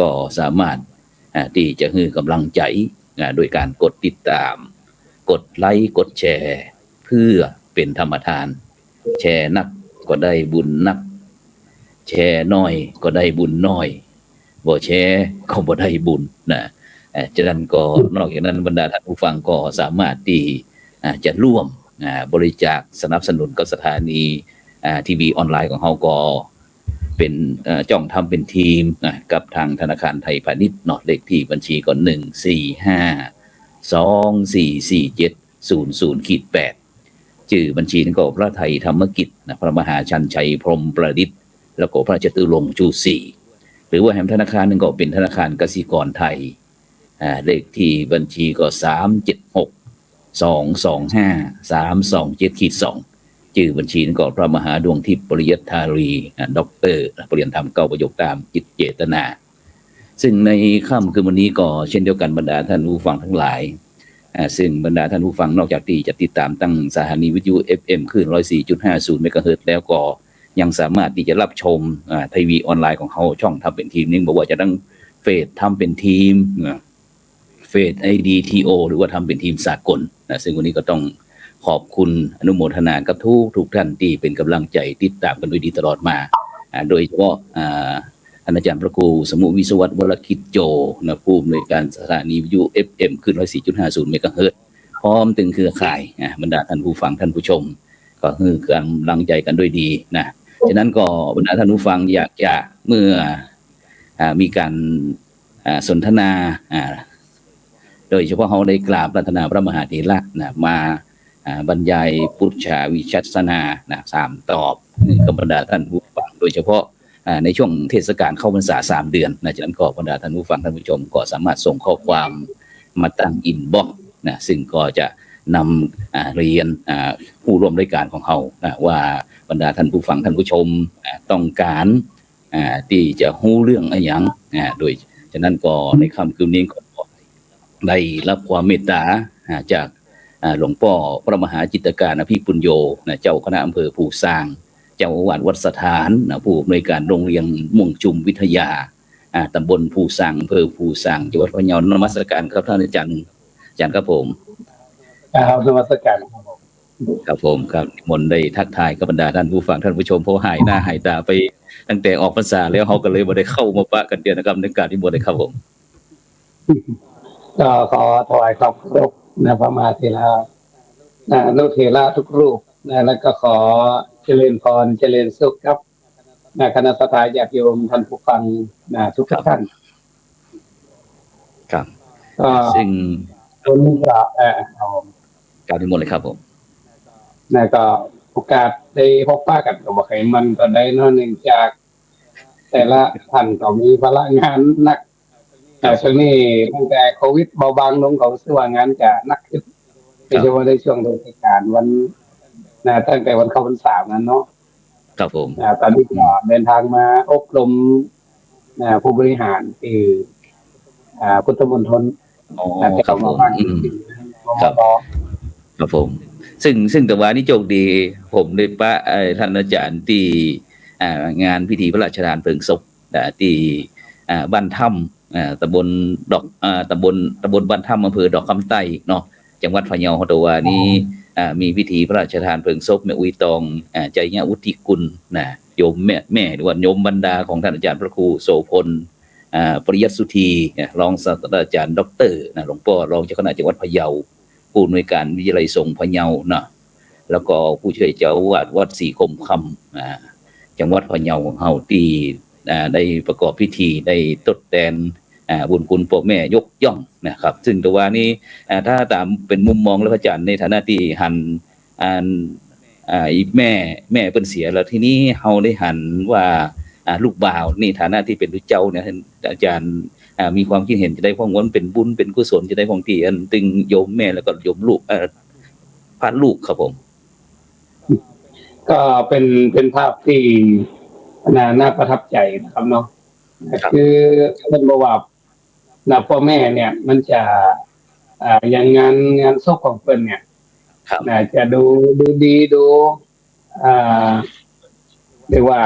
ก็สามารถที่จะให้กำลังใจโดยการกดติดตามกดไลค์กดแชร์เพื่อเป็นธรรมทานแชร์นักก็ได้บุญนักแชร์น้อยก็ได้บุญน้อยบ่แชร์ก็บ่ได้บุญนะฉะนั้นก็นอกจากนั้นบรรดาท่านผู้ฟังก็สามารถที่จะร่วมบริจาคสนับสนุนกับสถานีทีวีออนไลน์ของเฮาก็เป็นจ้องทำเป็นทีมกับทางธนาคารไทยพาณิชย์เนาะเลขที่บัญชีก็145247000-8ชื่อบัญชีนั้นก็พระไทยธรรมกิจพระมหาชันชัยพรหมประดิษฐ์แล้วก็พระจตุรงค์ชูศรีหรือว่าแห่งธนาคารนึงก็เป็นธนาคารกสิกรไทยเลขที่บัญชีก็3762253272-2ชื่อบัญชีนั้นก็พระมหาดวงทิพย์ปริยัติธารีด็อกเตอร์ปริญญาธรรม9ประโยคตามจิตเจตนาซึ่งในค่ำคืนวันนี้ก็เช่นเดียวกันบรรดาท่านผู้ฟังทั้งหลายซึ่งบรรดาท่านผู้ฟังนอกจากที่จะติดตามตั้งสถานีวิทยุ FM คลื่น 104.50 เมกะเฮิรตซ์แล้วก็ยังสามารถที่จะรับชมทีวีออนไลน์ของเขาช่องทำเป็นทีมนึงบอกว่าจะตั้งเฟซทำเป็นทีมเฟซ IDTO หรือว่าทำเป็นทีมสากลซึ่งวันนี้ก็ต้องขอบคุณอนุโมทนากับทุกท่านที่เป็นกำลังใจติดตามกันด้วยดีตลอดมาโดยเฉพาะอาจารย์พระครูสมุวิศวัตรวรคิดโจผู้อำนวยการสถานีวิทยุ FM คลื่น 104.50 เมกะเฮิรตซ์พร้อมถึงเครือข่ายบรรดาท่านผู้ฟังท่านผู้ชมก็คือกำลังใจกันด้วยดีนะฉะนั้นก็บรรดาท่านผู้ฟังอยากจะเมื่อมีการสนทนาโดยเฉพาะเขาได้กราบรัตนาพระมหาเถระมาบรรยายพุทธวิชัสนา3ตอบกับบรรดาท่านผู้ฟังโดยเฉพาะในช่วงเทศกาลเข้าพรรษา3เดือนฉะนั้นก็บรรดาท่านผู้ฟังท่านผู้ชมก็สามารถส่งข้อความมาตั้งอินบ็อกซ์ซึ่งก็จะนำเรียนผู้ร่วมรายการของเขาว่าบรรดาท่านผู้ฟังท่านผู้ชมต้องการที่จะรู้เรื่องอะไรอย่างโดยฉะนั้นก็ในค่ำคืนนี้ก็ได้รับความเมตตาจากหลวงพ่อพระมหาจิตรการอภิปุญโญเจ้าคณะอำเภอภูซางเจ้าอาวาสวัดสถานผู้อำนวยการโรงเรียนม่วงจุมวิทยาตำบลภูซางอำเภอภูซางจังหวัดพะเยานมัสการครับท่านอาจารย์ครับผมนมัสการครับผมครับมนได้ทักทายกับบรรดาท่านผู้ฟังท่านผู้ชมเพราะหายหน้าหายตาไปตั้งแต่ออกพรรษาแล้วเขาก็เลยบ่ได้เข้ามาปะกันเดียวนะครับในการที่บ่ได้ครับผมก็ขอถวายความเคารพพระมหาเถระอนุเถระทุกรูปแล้วก็ขอเจริญพรเจริญสุขครับคณะสัตยาญาติโยมท่านผู้ฟังทุกท่านครับซึ่งคนกราบการนิมนต์เลยครับผมก็โอกาสได้พบป้ากันกับใครมันก็ได้นอกหนึ่งจากแต่ละท่านก็มีภาระงานหนักช่วงนี้ตั้งแต่โควิดเบาบางลงเขาสึกว่างานจะหนักขึ้นโดยเฉพาะในช่วงเทศกาลวันตั้งแต่วันเข้าพรรษานั้นเนาะครับผมตอนนี้ก็เดินทางมาอบรมผู้บริหารที่พุทธมณฑลครับผมครับผมซึ่งแต่ว่านี่โชคดีผมได้ปะท่านอาจารย์ที่งานพิธีพระราชทานเพลิงศพที่บ้านถ้ำตำบลดอกตำบลบ้านถ้ำอำเภอดอกคำใต้เนาะจังหวัดพะเยาตัวนี้มีพิธีพระราชทานเพลิงศพแม่อุยตองใจญาวุฒิกุลโยมแม่หรือว่าโยมบรรดาของท่านอาจารย์พระครูโสพลปริยัติสุธีรองศาสตราจารย์ด็อกเตอร์หลวงพ่อรองเจ้าคณะจังหวัดพะเยาผู้อำนวยการวิทยาลัยสงฆ์พะเยานะแล้วก็ผู้ช่วยเจ้าอาวาสวัดศรีคมคำจังหวัดพะเยาของเฮาที่ได้ประกอบพิธีได้ทดแทนบุญคุณพ่อแม่ยกย่องนะครับซึ่งตัวนี้ถ้าตามเป็นมุมมองแล้วอาจารย์ในฐานะที่หันแม่เพิ่นเสียแล้วทีนี้เฮาได้หันว่าลูกบ่าวนี่ฐานะที่เป็นลูกเจ้าเนี่ยอาจารย์มีความคิดเห็นจะได้พ้องว่าเป็นบุญเป็นกุศลจะได้พ้องที่ตึงโยมแม่แล้วก็โยมลูกพาลูกครับผมก็เป็นภาพที่น่าประทับใจนะครับเนาะคือท่านบอกว่าพ่อแม่เนี่ยมันจะอย่างงานศพของเพิ่นเนี่ยจะดูดีดูเรียกว่า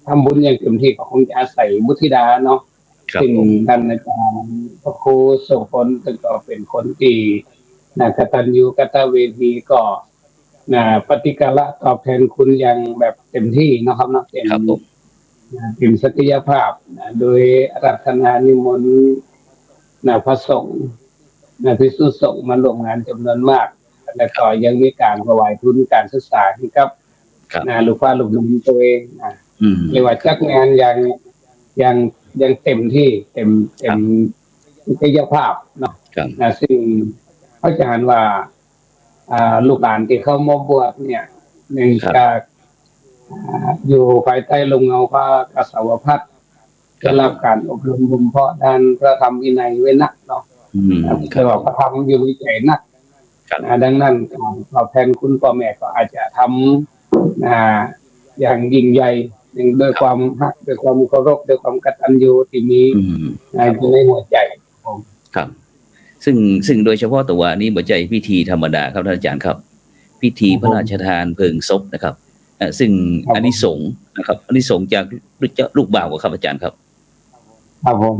ทำบุญอย่างเต็มที่ก็คงจะอาศัยบุตรธิดาเนาะ ครับซึ่งผม ท่านอาจารย์พระครูโสพลซึ่งก็เป็นคนที่กตัญญูกตเวทีก็ปฏิกาละตอบแทนคุณอย่างแบบเต็มที่นะครับเนาะครับผมเป็นศักยภาพโดยอารัธนานิมนต์พระสงฆ์ภิกษุสงฆ์มาร่วมงานจำนวนมาก และก็ยังมีการถวายทุนการศึกษาให้กับครับลูกฟ้าลูกหลานตัวเองเรียกว่าจัดงานอย่างเต็มที่เต็มศักยภาพเนาะซึ่งเขาจะหันว่าลูกหลานที่เข้ามาบวชเนี่ยเนื่องจากอยู่ภายใต้ลมเงาพระกษัตริย์พัฒน์ได้รับการอบรมบ่มเพาะด้านพระธรรมวินัยไว้นักเนาะคือว่าพระธรรมอยู่ในใจนักดังนั้นการตอบแทนคุณพ่อแม่ก็อาจจะทำอย่างยิ่งใหญ่ด้วยความรักด้วยความเคารพด้วยความกตัญญูที่มีอยู่ในหัวใจครับซึ่งโดยเฉพาะตัวนี้บ่ใจพิธีธรรมดาครับท่านอาจารย์ครับพิธีพระราชทานเพลิงศพนะครับซึ่งอานิสงส์นะครับอานิสงส์จากลูกบ่าวครับอาจารย์ครับครับผม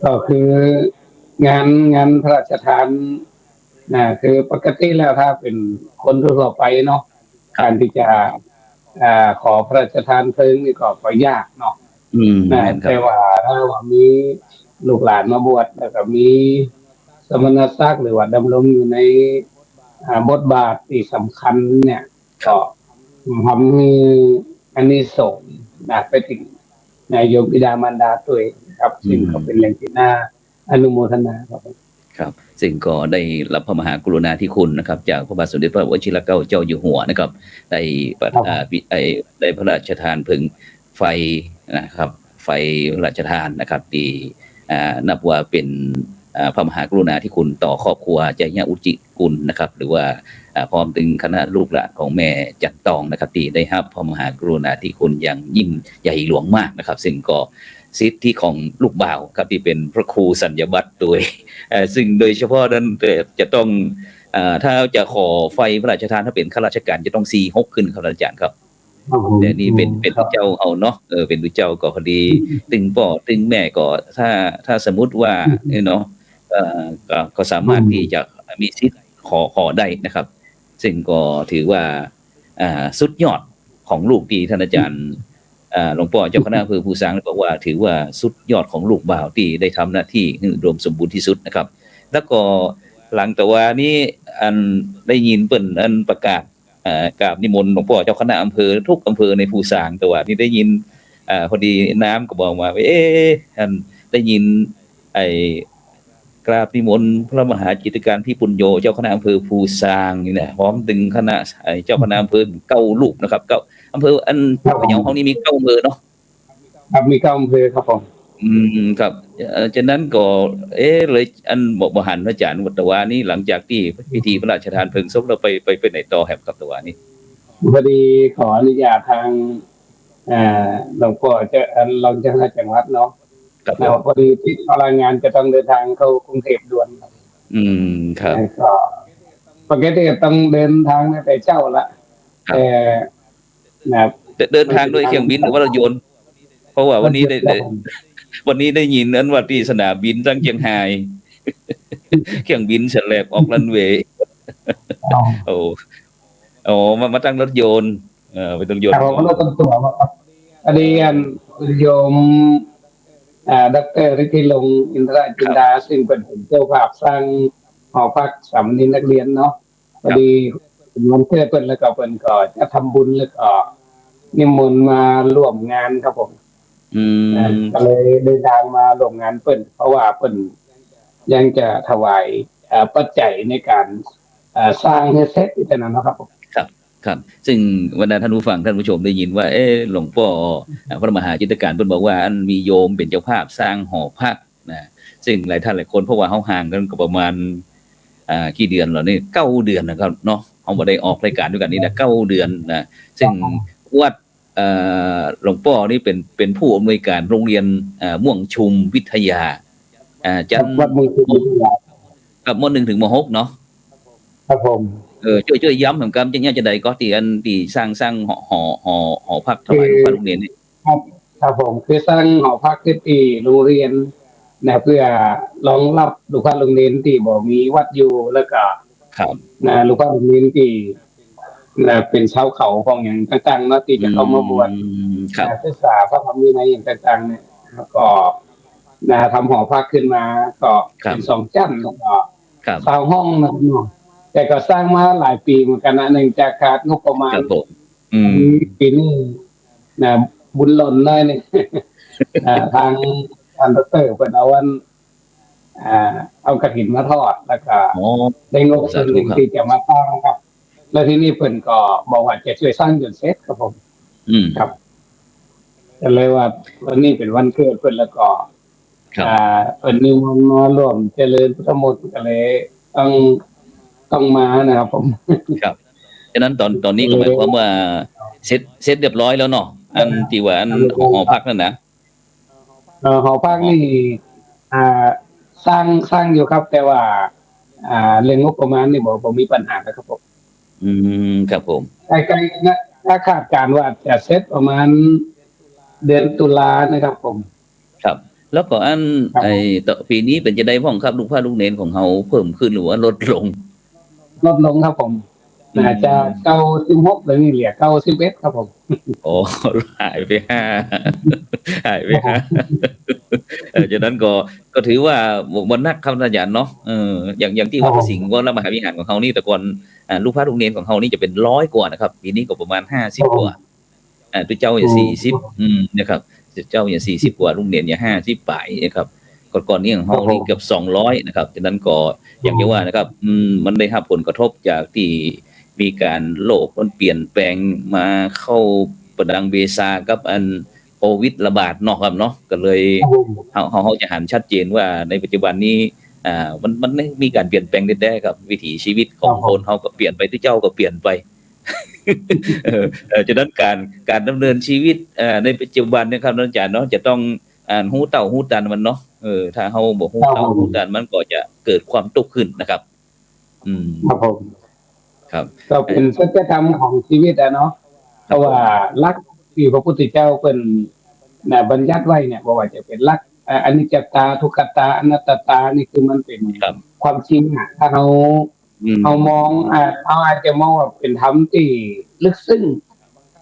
ก็คืองานพระราชทานคือปกติแล้วถ้าเป็นคนทั่วไปเนาะการที่จะขอพระราชทานเพลิงนี่ก็ยากเนาะแต่ว่าถ้าว่ามีลูกหลานมาบวชแล้วก็มีสมณศักดิ์หรือว่าดำรงอยู่ในบทบาทที่สำคัญเนี่ยก็ทำให้อันนี้ส่งไปถึงโยมบิดามารดาตัวเองครับซึ่งก็เป็นเรื่องที่น่าอนุโมทนาครับซึ่งก็ได้รับพระมหากรุณาธิคุณนะครับจากพระบาทสมเด็จพระวชิรเกล้าเจ้าอยู่หัวนะครับได้พระราชทานเพลิงไฟนะครับไฟพระราชทานนะครับที่นับว่าเป็นพระมหากรุณาธิคุณต่อครอบครัวใจยะอุจิกุลนะครับหรือว่าพร้อมถึงคณะลูกหลานของแม่จันตองนะครับที่ได้รับพระมหากรุณาธิคุณอย่างยิ่งใหญ่หลวงมากนะครับซึ่งก็สิทธิของลูกบ่าวครับที่เป็นพระครูสัญญบัตรโดยซึ่งโดยเฉพาะนั้นจะต้องถ้าจะขอไฟพระราชทานถ้าเป็นข้าราชการจะต้อง4-6ขึ้นครับอาจารย์ครับแต่นี่เป็นเจ้าเอาเนาะเป็นเจ้าก็พอดีตึงพ่อตึงแม่ก็ถ้าสมมุติว่าเนาะก็สามารถที่จะมีสิทธิ์ขอได้นะครับซึ่งก็ถือว่าสุดยอดของลูกที่ท่านอาจารย์หลวงพ่อเจ้าคณะอำเภอภูซางบอกว่าถือว่าสุดยอดของลูกบ่าวที่ได้ทำหน้าที่ให้รวมสมบูรณ์ที่สุดนะครับแล้วก็หลังแต่ว่านี้อันได้ยินเปิ้นอันประกาศกราบนิมนต์หลวงพ่อเจ้าคณะอำเภอทุกอำเภอในภูซางแต่ว่านี่ได้ยินพอดีน้ำก็บอกมาอันได้ยินกราบนิมนต์พระมหาจิตการพี่ปุญโญเจ้าคณะอำเภอภูซางนี่นะพร้อมถึงคณะเจ้าคณะอำเภอ9 รูปนะครับ9อำเภออันพะเยาเขานี่มี9 อำเภอเนาะครับมี9 อำเภอครับผมครับฉะนั้นก็เลยอันบอกบ่หันพระอาจารย์วัตวานี้หลังจากที่พิธีพระราชทานเพลิงศพเราไปไหนต่อแหบกับตวานี้พอดีขออนุญาตทางหลวงพ่อจะรองเจ้าคณะจังหวัดเนาะพอดีที่รายงานจะต้องเดินทางเข้ากรุงเทพด่วนครับก็ปกติต้องเดินทางแต่เจ้าละแต่เดินทางด้วยเครื่องบินหรือว่ารถยนต์เพราะว่าวันนี้ได้ยินนั้นว่าที่สนามบินตั้งเชียงไฮ้เครื่องบินเสร็จแล้วออกรันเวย์มาตั้งรถยนต์ไปต้องยนต์ผมก็ต้องตัวว่าอดีตโยมดร.ฤทธิลงอินทราจินดาซึ่งเป็นเจ้าภาพสร้างหอพักสำนักนักเรียนเนาะพอดีมันเพื่อเปิ้นแล้วก็เปิ้นก็จะทำบุญแล้วก็นิมนต์มาร่วมงานครับผมก็เลยเดินทางมาร่วมงานเปิ้นเพราะว่าเปิ้นยังจะถวายปัจจัยในการสร้างให้เสร็จอีกแต่นั้นนะครับผมครับซึ่งวันนั้นท่านผู้ฟังท่านผู้ชมได้ยินว่าหลวงพ่อพระมหาจิตการเพิ่นบอกว่าอันมีโยมเป็นเจ้าภาพสร้างหอพักนะซึ่งหลายท่านหลายคนเพราะว่าเฮาห่างกันก็ประมาณกี่เดือนแล้วนี่9 เดือนนะครับเนาะเฮาบ่ได้ออกรายการด้วยกันนี่นะ9 เดือนนะซึ่งวัดหลวงพ่อนี่เป็นผู้อำนวยการโรงเรียนม่วงชุมวิทยาจันทร์วัดม่วงชุมวิทยากับม.1 ถึงม.6 เนาะครับผมช่วยย้ำเหมือนกันจะได้ก็ที่สร้างหอพักถวายโรงเรียนนี่ครับ ครับผมคือสร้างหอพักขึ้นที่โรงเรียนนะเพื่อรองรับลูกค้าโรงเรียนที่บ่มีวัดอยู่แล้วก็ครับนะลูกค้าโรงเรียนที่นะเป็นชาวเขาของอย่างต่างๆเนาะที่อืจะเข้ามาบวชครับศึกษาพระธรรมวินัยอย่างต่างๆเนี่ยแล้วก็นะทำหอพักขึ้นมาก็ครับเป็น2 ชั้นแล้วก็ครับสร้างห้องนะครับเนาะแต่ก็สร้างมาหลายปีเหมือนกันนะเนื่องจากขาดงบประมาณครับผมอืมปีนี้นะบุญหล่นเลยเนี่ย ทางดอกเตอรเพิ่นเอาวันอ่เอากฐินมาทอดแล้วก็อ๋อได้งบสาส่วนหนึ่งธุครับที่จะมาสร้างครับแล้วที่นี่เพิ่นก็บอกว่าจะช่วยสร้างจนเสร็จครับผมอืมครับก็เลยว่าวันนี้เป็นวันเกิดเพิ่นแล้วก็ครับเพิ่นนิมนต์มาร่วมเจริญพุทธมนต์ก็เลยต้องต้องมานะครับผมครับฉะนั้นตอนนี้ก็หมายความว่าเสร็จเรียบร้อยแล้วเนาะอันที่ว่าอันหอพักนั่นนะหอพักนี่อ่าสร้างอยู่ครับแต่ว่าเรื่องงบประมาณนี่บ่มีปัญหานะครับผมอืมครับผมใกล้ๆนะถ้าคาดการณ์ว่าจะเสร็จประมาณเดือนตุลานะครับผมครับแล้วก็อันครับไอ้ต่อปีนี้เป็นจะได้พ้องครับลูกพระลูกเนนของเฮาเพิ่มขึ้นหรือว่าลดลงลดลงครับผมอืน่าจะม96แล้วนี่เหลือ91ครับผมอ๋อหายไป5หายไป5ฉะนั้นก็ถือว่าบ่หนักครับอาจารย์เนาะอย่างที่ครับวัดพระสิงห์ผมวรมหาวิหารของเฮานี่แต่ก่อนลูกพระลูกเนนของเฮานี่จะเป็น100กว่านะครับปีนี้ก็ประมาณครับ50กว่าผมตัวเจ้าอือย่า40มนะครับเจ้าอย่า40กว่าลูกเนนอย่า50ปลายนะครับก่อนๆนี้ของครัเฮาบผมนี่เกือบ200นะครับฉะนั้นก็อย่างที่ว่านะครับมันได้รับผลกระทบจากที่มีการโลกมันเปลี่ยนแปลงมาเข้าประดังเบซากับอันโควิดระบาดเนาะครับเนาะก็เลยครับผมเฮาจะหันชัดเจนว่าในปัจจุบันนี้มันมีการเปลี่ยนแปลงแท้ๆครับวิถีชีวิตของคนเฮาก็เปลี่ยนไปที่เจ้าก็เปลี่ยนไป ฉะนั้นการดำเนินชีวิตในปัจจุบันเนี่ยครับอาจารย์เนาะจะต้องฮู้เต้าฮู้ตันมันเนาะถ้าเฮาบ่ฮู้ครับเต้าผมฮู้ตันมันก็จะเกิดความทุกข์ขึ้นนะครับอืมครับผมครับก็เอ่อเป็นสัจธรรมของชีวิตอะเนาะเพราะว่าครับผมหลักที่พระพุทธเจ้าเพิ่นน่ะบัญญัติไว้เนี่ยบ่ว่าจะเป็นหลักอนิจจตาทุกขตาอนัตตานี่คือมันเป็นครับความจริงอะถ้าอืเรามองมเราอาจจะมองว่าเป็นธรรมที่ลึกซึ้ง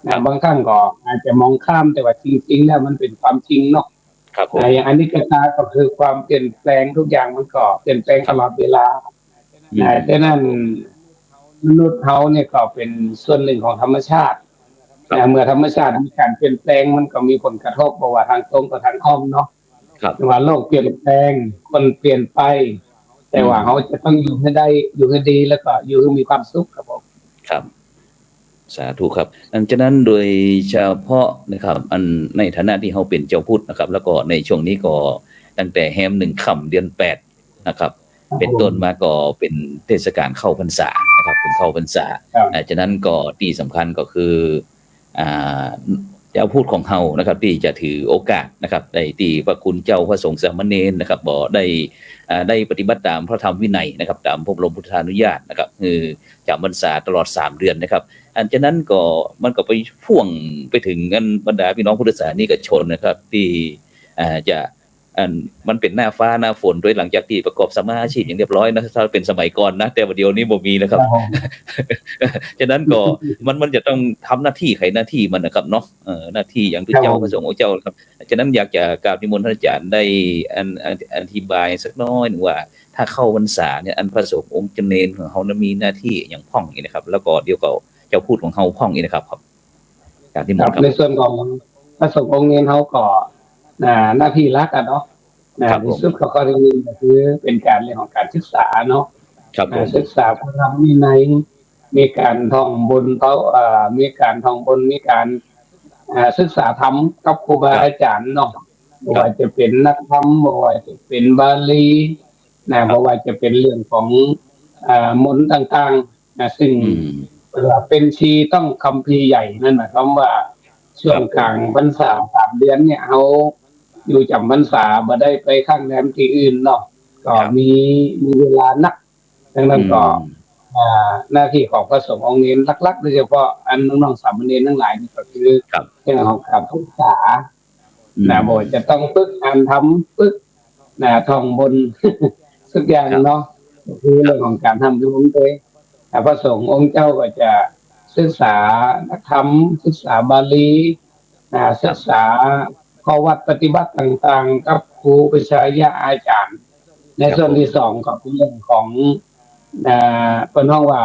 ครับบางครั้งก็อาจจะมองข้ามแต่ว่าจริงๆแล้วมันเป็นความจริงเนาะครับผมอย่างอนิจจตาก็คือความเปลี่ยนแปลงทุกอย่างมันก็เปลี่ยนแปลงครับตลอดเวลาอืมดังนั้นมนุษย์เขาเนี่ยก็เป็นส่วนหนึ่งของธรรมชาติครับเมื่อธรรมชาติมีการเปลี่ยนแปลงมันก็มีผลกระทบบ่ว่าทางตรงกับทางอ้อมเนาะครับว่าโลกเปลี่ยนแปลงคนเปลี่ยนไปแต่อืมว่าเขาจะต้องอยู่ให้ได้อยู่ให้ดีแล้วก็อยู่ให้มีความสุขครับผมครับ สาธุครับฉะนั้นโดยเฉพาะนะครับในฐานะที่เขาเป็นเจ้าพุทธนะครับแล้วก็ในช่วงนี้ก็ตั้งแต่แฮม1ค่ำเดือน8นะครับครับเป็นต้นมาก็เป็นเทศกาลเข้าพรรษานะครับเป็นเข้าพรรษาครับฉะนั้นก็ที่สำคัญก็คืออ่าเจ้าพูดของเฮานะครับที่จะถือโอกาสนะครับได้ที่พระคุณเจ้าพระสงฆ์สามเณรนะครับบ่ได้ปฏิบัติตามพระธรรมวินัยนะครับตามพระบรมพุทธานุญาตนะครับคือจำพรรษาตลอด3เดือนนะครับฉะนั้นก็มันก็ไปพ่วงไปถึงกันบรรดาพี่น้องพุทธศาสนิกชนนะครับที่จะมันเป็นหน้าฟ้าหน้าฝนโดยหลังจากที่ประกอบสัมมาอาชีพอย่างเรียบร้อยนะถ้าเป็นสมัยก่อนนะแต่ว่าเดี๋ยวนี้บ่มีนะคครับ รับผม ฉะนั้นก็มันจะต้องทำหน้าที่ใครหน้าที่มันนะครับเนาะหน้าที่อย่างที่ครับเจ้าพระสงฆ์ผมของเจ้าครับฉะนั้นอยากจะกราบนิมนต์ท่านอาจารย์ได้อธิบายสักน้อยหนึ่งว่าถ้าเข้าพรรษาเนี่ยพระสงฆ์องค์เนรของเขานั้นมีหน้าที่อย่างพ่องอย่างนี้นะครับแล้วก็เดี๋ยวก็เจ้าพูดของเขาพ่องอย่างนี้นะครับครับกราบนิมครับนต์ครับในส่วนของพระสงฆ์องค์เนรเขาก็หน้าที่หลักอะเนาะครับผมในสุดเขาก็จะมีก็คือเป็นการเรื่องของการศึกษาเนาะครับผมศึกษาพระธรรมวินัยมีการท่องบนเขามีการท่องบนมีการศึกษาธรรมกับครูบาครับอาจารย์เนาะไม่ครับว่าจะเป็นนักธรรมไม่ว่าจะเป็นบาลีครับไม่ว่าจะเป็นเรื่องของมนต์ต่างๆซึ่งอืมเวลาเป็นชีต้องคัมภีร์ใหญ่นั่นหมายความว่าช่ครับผมวงกลางพรรษา3 เดือนเนี่ยเขาอยู่จำพรรษาบ่ได้ไปข้างแรมที่อื่นเนาะก็ครับมีเวลานักดังนั้นก็ มหน้าที่ของพระสงฆ์องค์เน้นหลักๆโดยเฉพาะน้องๆสามเณรทั้งหลายนี่ก็คือครับเรื่องของการศึกษา บ่จะต้องฝึกอ่านทำฝึกท่องบน สักอย่างเนาะคือเรื่องของการทำบุญด้วยพระสงฆ์องค์เจ้าก็จะศึกษานักธรรมศึกษาบาลีศึกษาข้อวัดปฏิบัติต่างๆกับครูปัญญาอาจารย์ในส่วนที่สองก็เป็นเรื่องของเป็นห้องว่า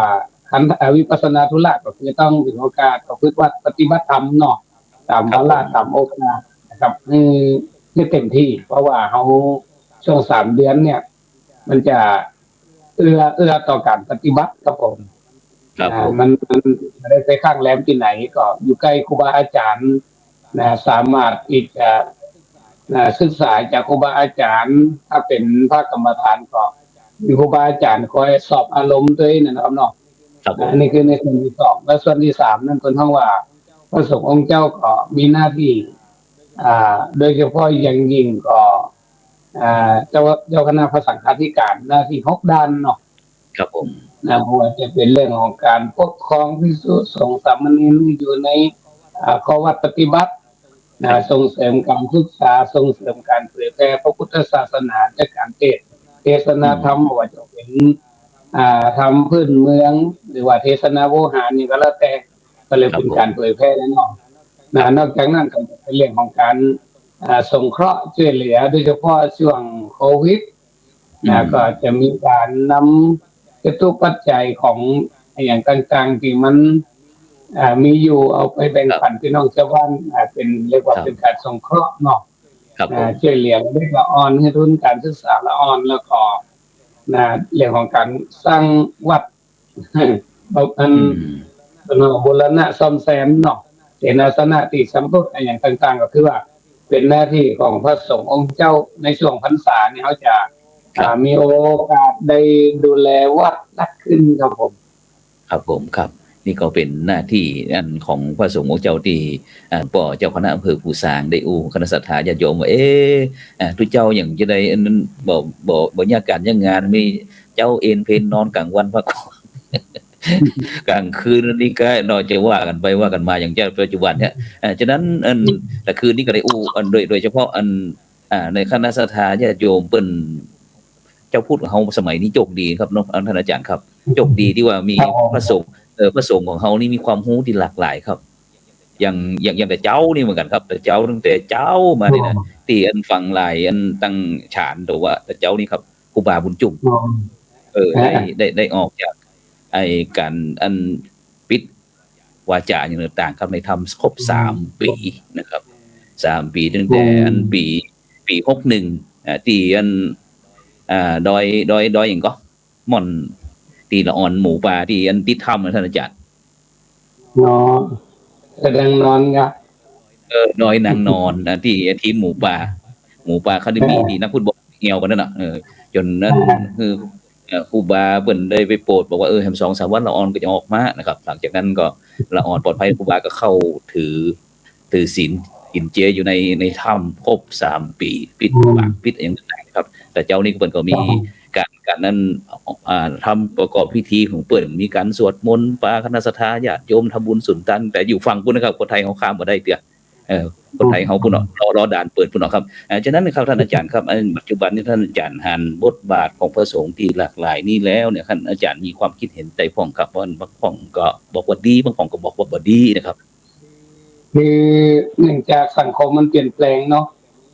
ขันธ์วิปัสสนาธุระก็คือต้องถึงโอกาสประพฤติวัดปฏิบัติธรรมเนาะตามวาระตามโอกาสนะครับให้เต็มที่เพราะว่าเขาช่วง3 เดือนเนี่ยมันจะเอื้อต่อการปฏิบัติครับผมมันไม่ได้ไปข้างแรมที่ไหนก็อยู่ใกล้ครูบาอาจารย์สามารถที่จะศึกษาจากครูบาอาจารย์ถ้าเป็นพระกรรมฐานก็มีครูบาอาจารย์คอยสอบอารมณ์ตัวเองนะครับเนาะอันนี้คือในส่วนที่2และส่วนที่3นั่นเป็นห้องว่าพระสงฆ์องค์เจ้าก็มีหน้าที่โดยเฉพาะอย่างยิ่งก็เจ้าคณะพระสังฆาธิการหน้าที่6 ด้านเนาะครับผมเพราะว่าจะเป็นเรื่องของการปกครองภิกษุสงฆ์สามเณรอยู่ในข้อวัดปฏิบัติส่งเสริมการศึกษาส่งเสริมการเผยแพร่พระพุทธศาสนาจากการเทศนาธรรมว่าจะเป็นธรรมพื้นเมืองหรือว่าเทศนาโวหารนี่ก็แล้วแต่ก็เลยเป็นการเผยแพร่แล้วเนาะนอกจากนั้นก็เป็นเรื่องของการสงเคราะห์ช่วยเหลือโดยเฉพาะช่วงโควิดก็จะมีการนำจตุปัจจัยของอย่างต่างๆที่มันมีอยู่เอาไปแบ่งปันพี่น้องชาวบ้านเป็นเรียกว่าเป็นการสงเคราะห์เนาะช่วยเหลือเด็กละอ่อนให้ทุนการศึกษาละอ่อนแล้วก็เรื่องของการสร้างวัดอันโบราณซ่อมแซมเนาะเสนาสนะที่สำคัญอย่างต่างๆก็คือว่าเป็นหน้าที่ของพระสงฆ์องค์เจ้าในช่วงพรรษาเนี่ยเขาจะมีโอกาสได้ดูแลวัดนักขึ้นครับผมครับนี่ก็เป็นหน้าที่อันของพระสงฆ์องค์เจ้าที่ป่อเจ้าคณะอำเภอภูซางได้คณะศรัทธาญาติโยมว่าทุกเจ้าอย่างจะได้อันนั้นบ่ยากการยังงานมีเจ้าเอนเพนนอนกลางวันพักกลางคืนนี่ก็นอนจะว่ากันไปว่ากันมาอย่างเจ้าปัจจุบันเนี่ยฉะนั้นแต่คืนนี้ก็ได้โดยเฉพาะในคณะศรัทธาญาติโยมเปิ้นเจ้าพูดของเฮาสมัยนี้โชคดีครับเนาะท่านอาจารย์ครับโชคดีที่ว่ามีพระสงฆ์ของเฮานี่มีความรู้ที่หลากหลายครับอย่างแต่เจ้านี่เหมือนกันครับแต่เจ้าตั้งแต่เจ้ามาเนี่ยนะที่ฟังหลายตั้งฉานแต่ว่าแต่เจ้านี่ครับครูบาบุญจุ่มได้ออกจากการปิดวาจาอย่างต่างๆครับในธรรมครบ3 ปีนะครับ3 ปีตั้งแต่ปี61ที่ดอยอย่างก็ม่อนตีละอ่อนหมูป่าที่ติดถ้ำท่านอาจารย์แสดงนอนครับดอยนางนอนที่ทีมหมูป่าคาเดมี่ที่นักฟุตบอลเหี่ยวกันนั่นน่ะจนนั้นคือครูบาเพิ่นได้ไปโปรดบอกว่าแฮม2-3 วันละอ่อนก็จะออกมานะครับหลังจากนั้นก็ละอ่อนปลอดภัยครูบาก็เข้าถือศีลกินเจอยู่ในถ้ำครบ3 ปีปิดปากปิดอย่างต่างๆครับแต่เจ้านี่เพิ่นก็มีการนั้นทำประกอบพิธีของเปิดมีการสวดมนต์ปาคณะศรัทธาญาติโยมทำบุญสุนทรแต่อยู่ฝั่งพุ่นนะครับคนไทยเขาข้ามมาได้เตี้ยคนไทยเขาพุ่นรอด่านเปิดพุ่นครับฉะนั้นนะครับท่านอาจารย์ครับปัจจุบันนี้ท่านอาจารย์หันบทบาทของพระสงฆ์ที่หลากหลายนี่แล้วเนี่ยท่านอาจารย์มีความคิดเห็นใจพ่องครับว่าบางพ่องก็บอกว่าดีบางพ่องก็บอกว่าบ่ดีนะครับคือเนื่องจากสังคมมันเปลี่ยนแปลงเนาะ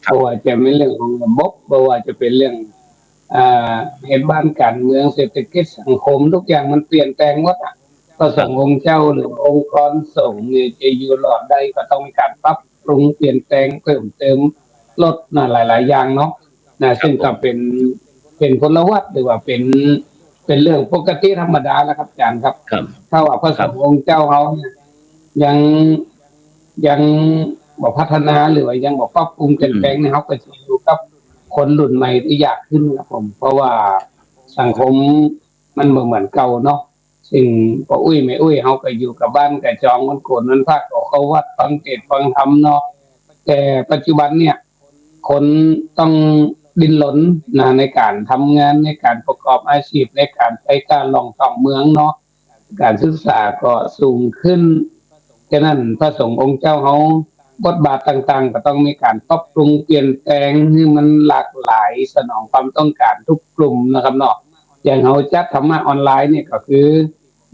เพราะว่าจะเป็นเรื่องของระบบเพราะว่าจะเป็นเรื่องเหตุบ้านการเมืองเศรษฐกิจสังคมทุกอย่างมันเปลี่ยนแปลงหมดก็สงฆ์องค์เจ้าหรือองค์กรสงฆ์เนี่ยจะอยู่รอดได้ก็ต้องมีการปรับปรุงเปลี่ยนแปลงเพิ่มเติมลดหลายๆอย่างเนาะซึ่งก็เป็นพลวัตหรือว่าเป็นเรื่องปกติธรรมดาแล้วครับอาจารย์ครับถ้าว่าพระสงฆ์องค์เจ้าเขายังบอกพัฒนาหรือว่ายังบอกปรับปรุงเปลี่ยนแปลงเนี่ยเขาก็จะอยู่กับคนรุ่นใหม่ที่อยากขึ้นครับผมเพราะว่าสังคมมันเหมือนเก่าเนาะซึ่งพอไม่เขาก็อยู่กับบ้านกับจองมันโกนมันพากเขาวัดฟังเทศน์ฟังธรรมเนาะแต่ปัจจุบันเนี่ยคนต้องดิ้นรนในการทำงานในการประกอบอาชีพในการไปการลองท่องเมืองเนาะการศึกษาก็สูงขึ้นฉะนั้นพระสงฆ์องค์เจ้าเขา บทบาทต่างๆก็ต้องมีการปรับปรุงเปลี่ยนแปลงให้มันหลากหลายสนองความต้องการทุกกลุ่มนะครับเนาะอย่างเราจัดธรรมะออนไลน์เนี่ยก็คือ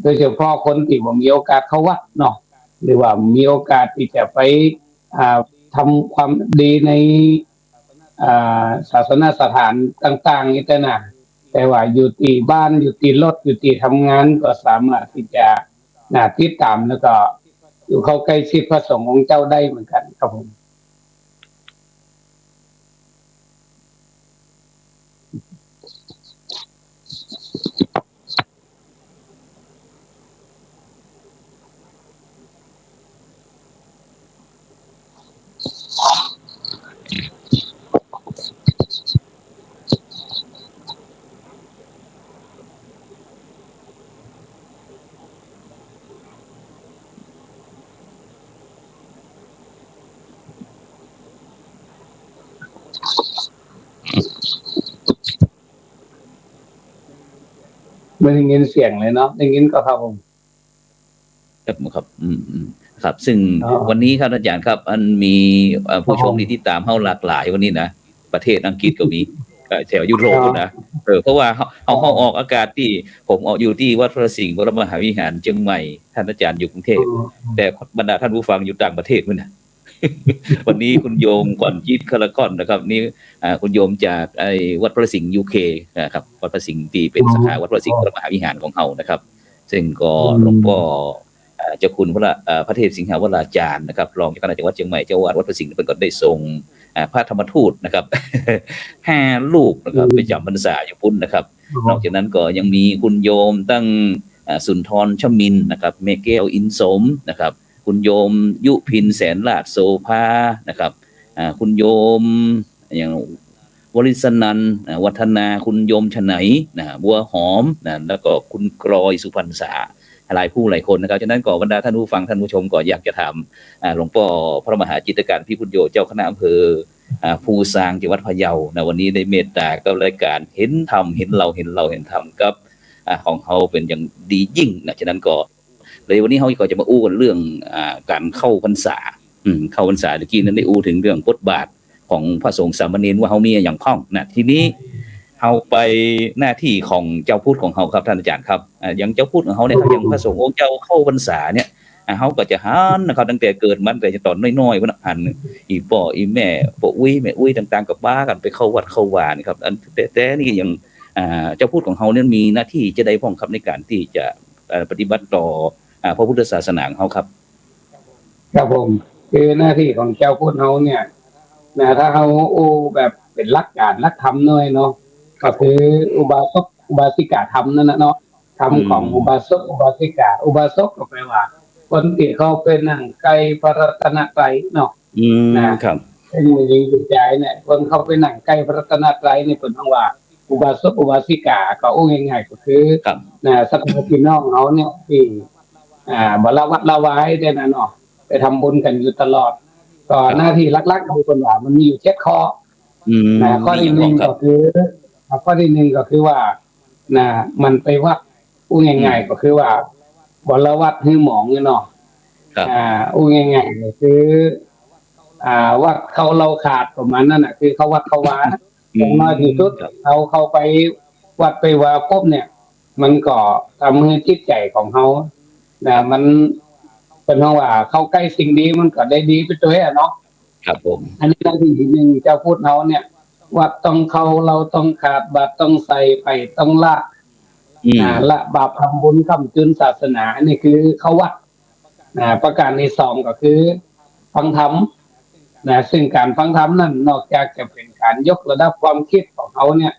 โดยเฉพาะคนที่บ่มีโอกาสเข้าวัดเนาะหรือว่ามีโอกาสที่จะไปทำความดีในศาสนสถานต่างๆนี่แต่ว่าอยู่ที่บ้านอยู่ที่รถอยู่ที่ทำงานก็สามารถที่จะติดตามแล้วก็อยู่เข้าใกล้ชิดพระสงฆ์องค์เจ้าได้เหมือนกันครับผมไม่ได้ยินเสียงเลยเนาะได้ยินก็ครับผมครับครับซึ่งวันนี้ครับอาจารย์ครับอันมีผู้ชมที่ติดตามเฮาหลากหลายวันนี้นะประเทศอังกฤษก็มีแถวยุโรปนะเพราะว่าเฮาออกอากาศที่ผมออกอยู่ที่วัดพระสิงห์วรมหาวิหารเชียงใหม่ท่านอาจารย์อยู่กรุงเทพแต่บรรดาท่านผู้ฟังอยู่ต่างประเทศมั้ยนะวันนี้คุณโยมก่อนจิตคาราคอนนะครับนี่คุณโยมจากไอ้วัดพระสิงห์ UK นะครับวัดพระสิงห์ที่เป็นสาขาวัดพระสิงห์วรมหาวิหารของเฮานะครับซึ่งก็หลวงพ่อเจ้าคุณพระเทพสิงหาวราจารย์นะครับรองเจ้าคณะจังหวัดเชียงใหม่เจ้าอาวาสวัดพระสิงห์เป็นก็ได้ทรงพระธรรมทูตนะครับ5รูปนะครับไปจำพรรษาอยู่พุ่นนะครับนอกจากนั้นก็ยังมีคุณโยมตั้งสุนทรชมินนะครับเมเกลอินสมนะครับคุณโยมยุพินแสนราชโสภานะครับคุณโยมอย่างวริศนันท์วัฒนาคุณโยมฉไหนบัวหอมแล้วก็คุณกรอยสุพรรณษาหลายผู้หลายคนนะครับฉะนั้นก็บรรดาท่านผู้ฟังท่านผู้ชมก็อยากจะถามหลวงพ่อพระมหาจิตรการพิพุทธโยเจ้าคณะอำเภอภูซางจังหวัดพะเยานะวันนี้ได้เมตตากับรายการเห็นธรรมเห็นเราเห็นธรรมกับของเฮาเป็นอย่างดียิ่งนะฉะนั้นก็เลยวันนี้เฮาก็จะมาอู้กันเรื่องการเข้าพรรษาเข้าพรรษาเมื่อกี้นั้นได้อู้ถึงเรื่องบทบาทของพระสงฆ์สามเณรว่าเฮามีอย่างพ้องนะทีนี้เฮาไปหน้าที่ของเจ้าพุทธของเฮาครับท่านอาจารย์ครับอย่างเจ้าพุทธของเฮาเนี่ยครับอย่างพระสงฆ์องค์เจ้าเข้าพรรษาเนี่ยเฮาก็จะหันนะครับตั้งแต่เกิดมันแต่จะตอนน้อยๆพุ่นหันอีพ่ออีแม่พ่ออุ้ยแม่อุ้ยต่างๆก็บ้ากันไปเข้าวัดเข้าวานี่ครับแต่นี่อย่างเจ้าพุทธของเฮาเนี่ยมีหน้าที่จะได้พ้องครับในการที่จะปฏิบัติต่อพระพุทธศาสนาของเฮาครับครับผมคือหน้าที่ของเจ้าพุทธเฮาเนี่ยถ้าเฮาแบบเป็นหลักการหลักธรรมหน่อยเนาะก็คืออุบาสกอุบาสิกาธรรมนั่นน่ะเนาะธรรมของอุบาสกอุบาสิกาอุบาสกก็แปลว่าคนที่เขาเป็นนั่งใกล้พระรัตนตรัยเนาะนะครับซึ่งจริงๆใจเนี่ยคนเขาไปนั่งใกล้พระรัตนตรัยนี่เพิ่นว่าอุบาสกอุบาสิกาก็ง่ายๆก็คือสัตว์พี่น้องเฮาเนี่ยที่บ่ละวัดละวายได้นะเนาะไปทำบุญกันอยู่ตลอดก็หน้าที่หลักๆของคนว่ามันมีอยู่7ข้อข้อที่1ก็คือว่ามันไปวัดง่ายๆก็คือว่าบ่ละวัดให้หมองเนาะง่ายๆก็คือวัดเขาเราขาดประมาณนั้นน่ะคือเขาวัดเขาวาอย่างน้อยที่สุดเขาไปวัดไปว่าปุ๊บเนี่ยมันก็ทำให้จิตใจของเขามันเป็นเพราะว่าเข้าใกล้สิ่งดีมันก็ได้ดีไปด้วยเนาะครับผมอันนี้หน้าที่ที่1เจ้าพูดเฮาเนี่ยวัดต้องเข้าเราต้องขาดบาตรต้องใส่ไปต้องละบาปทำบุญค้ำจุนศาสนาอันนี้คือเข้าวัดประการที่2ก็คือฟังธรรมซึ่งการฟังธรรมนั้นนอกจากจะเป็นการยกระดับความคิดของเขาเนี่ย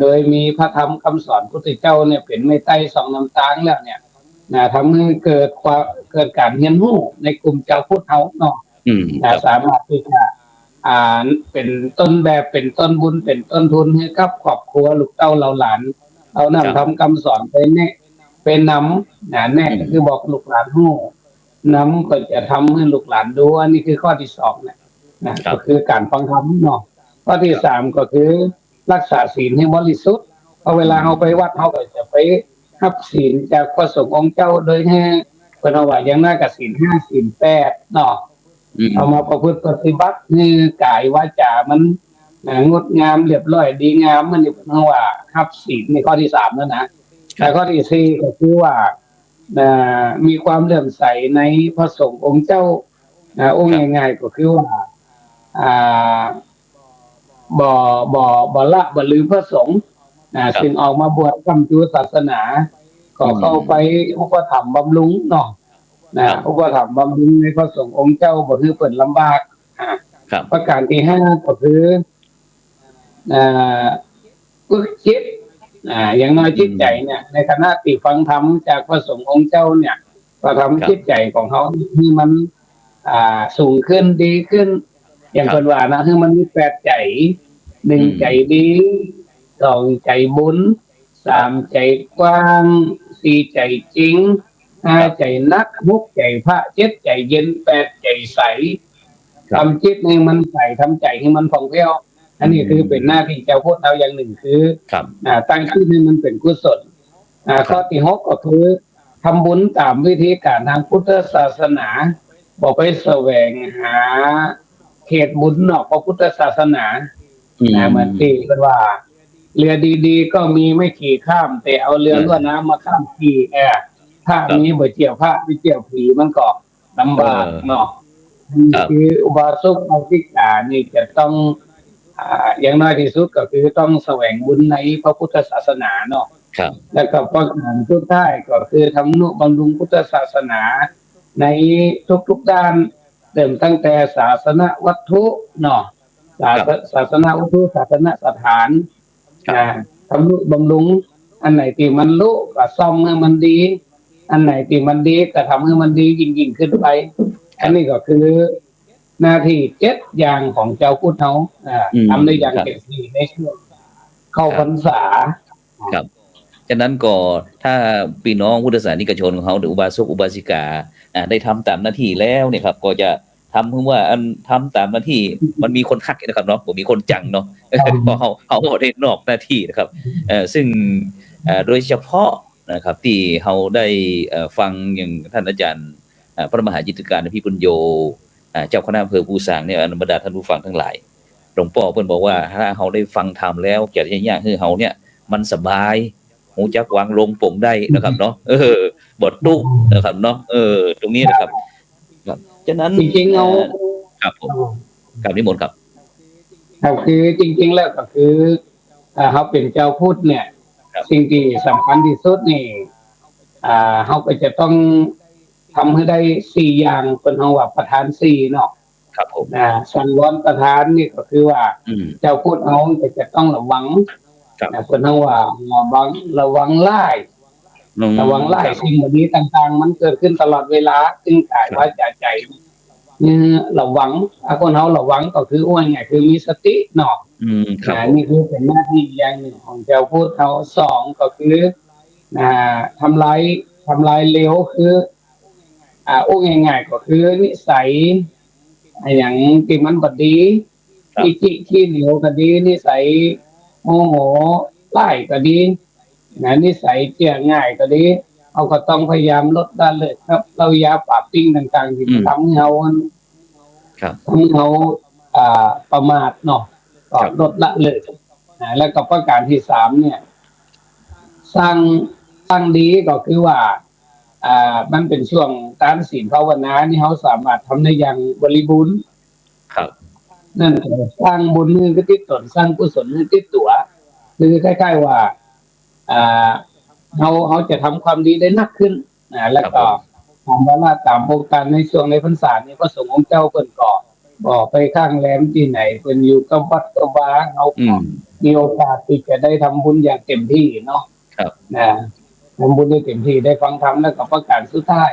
โดยมีพระธรรมคำสอนพุทธเจ้าเนี่ยเป็นไม่ใต้สองน้ำตาลแล้วเนี่ยทำให้เกิดการเรียนรู้ในกลุ่มเจ้าพุทธเฮาเนาะสามารถที่จะเป็นต้นแบบเป็นต้นบุญเป็นต้นทุนให้กับครอบครัวลูกเต้าเราหลานเอานำทำคำสอนไปแนะเป็นนำแน่คือบอกลูกหลานฮู้นำก็จะทำให้ลูกหลานดูอันนี้คือข้อที่2นะก็คือการฟังธรรมเนาะข้อที่3ก็คือรักษาศีลให้บริสุทธิ์พอเวลาเฮาไปวัดเฮาก็จะไปรับศีลจากพระสงฆ์องค์เจ้าโดยให้เพิ่นว่าอย่างน้อยก็ศีล5ศีล8เนาะ เอามาประพฤติปฏิบัติคือกายวาจามันงดงามเรียบร้อยดีงามมันอยู่เพราะว่าฮับศีลในข้อที่3แล้วนะแต่ข้อที่4ก็คือว่ามีความเลื่อมใสในพระสงฆ์องค์เจ้าองค์ง่ายๆก็คือว่าอ่าบ่ละบ่ลืมพระสงฆ์ซึ่งออกมาบวชกำจูศาสนาก็เข้าไปอุปถัมภ์บำรุงเนาะอุปถัมภ์บำรุงในพระสงฆ์องค์เจ้าบ่คือเปิดลำบากประการที่5ก็คือฝึกจิตอย่างน้อยจิตใจเนี่ยในขณะที่ฟังธรรมจากพระสงฆ์องค์เจ้าเนี่ยก็ทำจิตใจของเขาที่มันสูงขึ้นดีขึ้นอย่างคนว่านะคือมันมี8 ใจ1 ใจดี2 ใจบุญ3 ใจกว้าง4 ใจจริง5 ใจนัก6 ใจพระ7 ใจเย็น8 ใจใสทำจิตให้มันใสทำใจให้มันผ่องแผ้วอันนี้คือเป็นหน้าที่เจ้าพูดเอาอย่างหนึ่งคือตั้งชื่อให้มันเป็นกุศลข้อที่6ก็คือทำบุญตามวิธีการทางพุทธศาสนาบอกไปแสวงหาเขตบุญนอกพระพุทธศาสนาเหมือนที่เป็นว่าเรือดีๆก็มีไม่ขี่ข้ามแต่เอาเรือลวดน้ำมาข้ามขี่ถ้ามีบ่เจียวพระไม่เจียวผีมันก็ลำบากเนาะคืออุบาสกอุบาสิกานี่จะต้องอย่างน้อยที่สุดก็คือต้องแสวงบุญในพระพุทธศาสนาเนาะแล้วก็ประการสุดท้ายก็คือทำนุบำรุงพุทธศาสนาในทุกๆด้านเริ่มตั้งแต่ศาสนวัตถุเนาะศาสนวัตถุศาสนสถานทำนุบำรุงอันไหนที่มันรู้ก็ซ่อมให้มันดีอันไหนที่มันดีก็ทำให้มันดียิ่งขึ้นไปอันนี้ก็คือหน้าที่7 อย่างของเจ้าพุทธเขาทำได้อย่างเต็มที่ในช่วงเข้าพรรษาครับฉะนั้นก็ถ้าพี่น้องพุทธศาสนิกชนของเขาหรืออุบาสกอุบาสิกาได้ทำตามหน้าที่แล้วเนี่ยครับก็จะทำเพื่อว่าทำตามหน้าที่มันมีคนคักนะครับเนาะผมมีคนจังเนาะเพราะเขาได้นอกหน้าที่นะครับซึ่งโดยเฉพาะนะครับที่เขาได้ฟังอย่างท่านอาจารย์พระมหาจิตติการพี่ปุญโญเจ้าคณะอำเภอภูซางเนี่ยอนุโมทนาท่านผู้ฟังทั้งหลายหลวงพ่อเพิ่นบอกว่าถ้าเขาได้ฟังธรรมแล้วจะอย่างยากคือเขาเนี่ยมันสบายหูจักวางลงโปร่งได้นะครับเนาะบทตุกนะครับเนาะตรงนี้นะครับฉะนั้นจริงๆเอาครับผมกับนิมนต์ครับคือจริงๆแล้วก็คือเขาเป็นเจ้าพุทธเนี่ยสิ่งที่สำคัญที่สุดนี่เขาก็จะต้องทำให้ได้4 อย่างเป็นคำว่าประธาน4เนาะครับผมสังวรประธานนี่ก็คือว่าเจ้าพุทธเขาจะต้องระวังเป็นคำว่าระวังไล่สิ่งแบบนี้ต่างๆมันเกิดขึ้นตลอดเวลาซึ่งกายวาจาใจนี่ระวังคนเขาระวังก็คืออ้วนไงคือมีสติเนาะนี่คือเป็นหน้าที่อย่างหนึ่งของเจ้าพุทธเขา2ก็คือทำลายเลวคือง่ายๆก็คือนิสัยอย่างที่มันบดีขี้เหนียวก็ดีนิสัยโมโหไล่ก็ดีนิสัยเจียง่ายก็ดีเอาก็ต้องพยายามลดได้เลยครับเรายาปราบปิ้งต่างๆที่ทำให้เราประมาทเนาะก็ลดละเลยแล้วก็ประการที่3เนี่ยสร้างดีก็คือว่ามันเป็นช่วงการศีลภาวนาที่เขาสามารถทำได้อย่างบริบูรณ์ครับนั่นสร้างบุญมือก็ติดตนสร้างกุศลมือติดตัวคือคล้ายๆว่าเขาจะทำความดีได้นักขึ้นแล้วก็ทำว่าตามโครงการในช่วงในพรรษานี้ก็ส่งองค์เจ้าเพิ่นก็บอกไปข้างแรมที่ไหนเพิ่นอยู่กับวัดกับวาเขามีโอกาสที่จะได้ทำบุญอย่างเต็มที่เนาะครับทำบุญได้เต็มที่ได้ฟังธรรมแล้วก็ประกาศสุดท้าย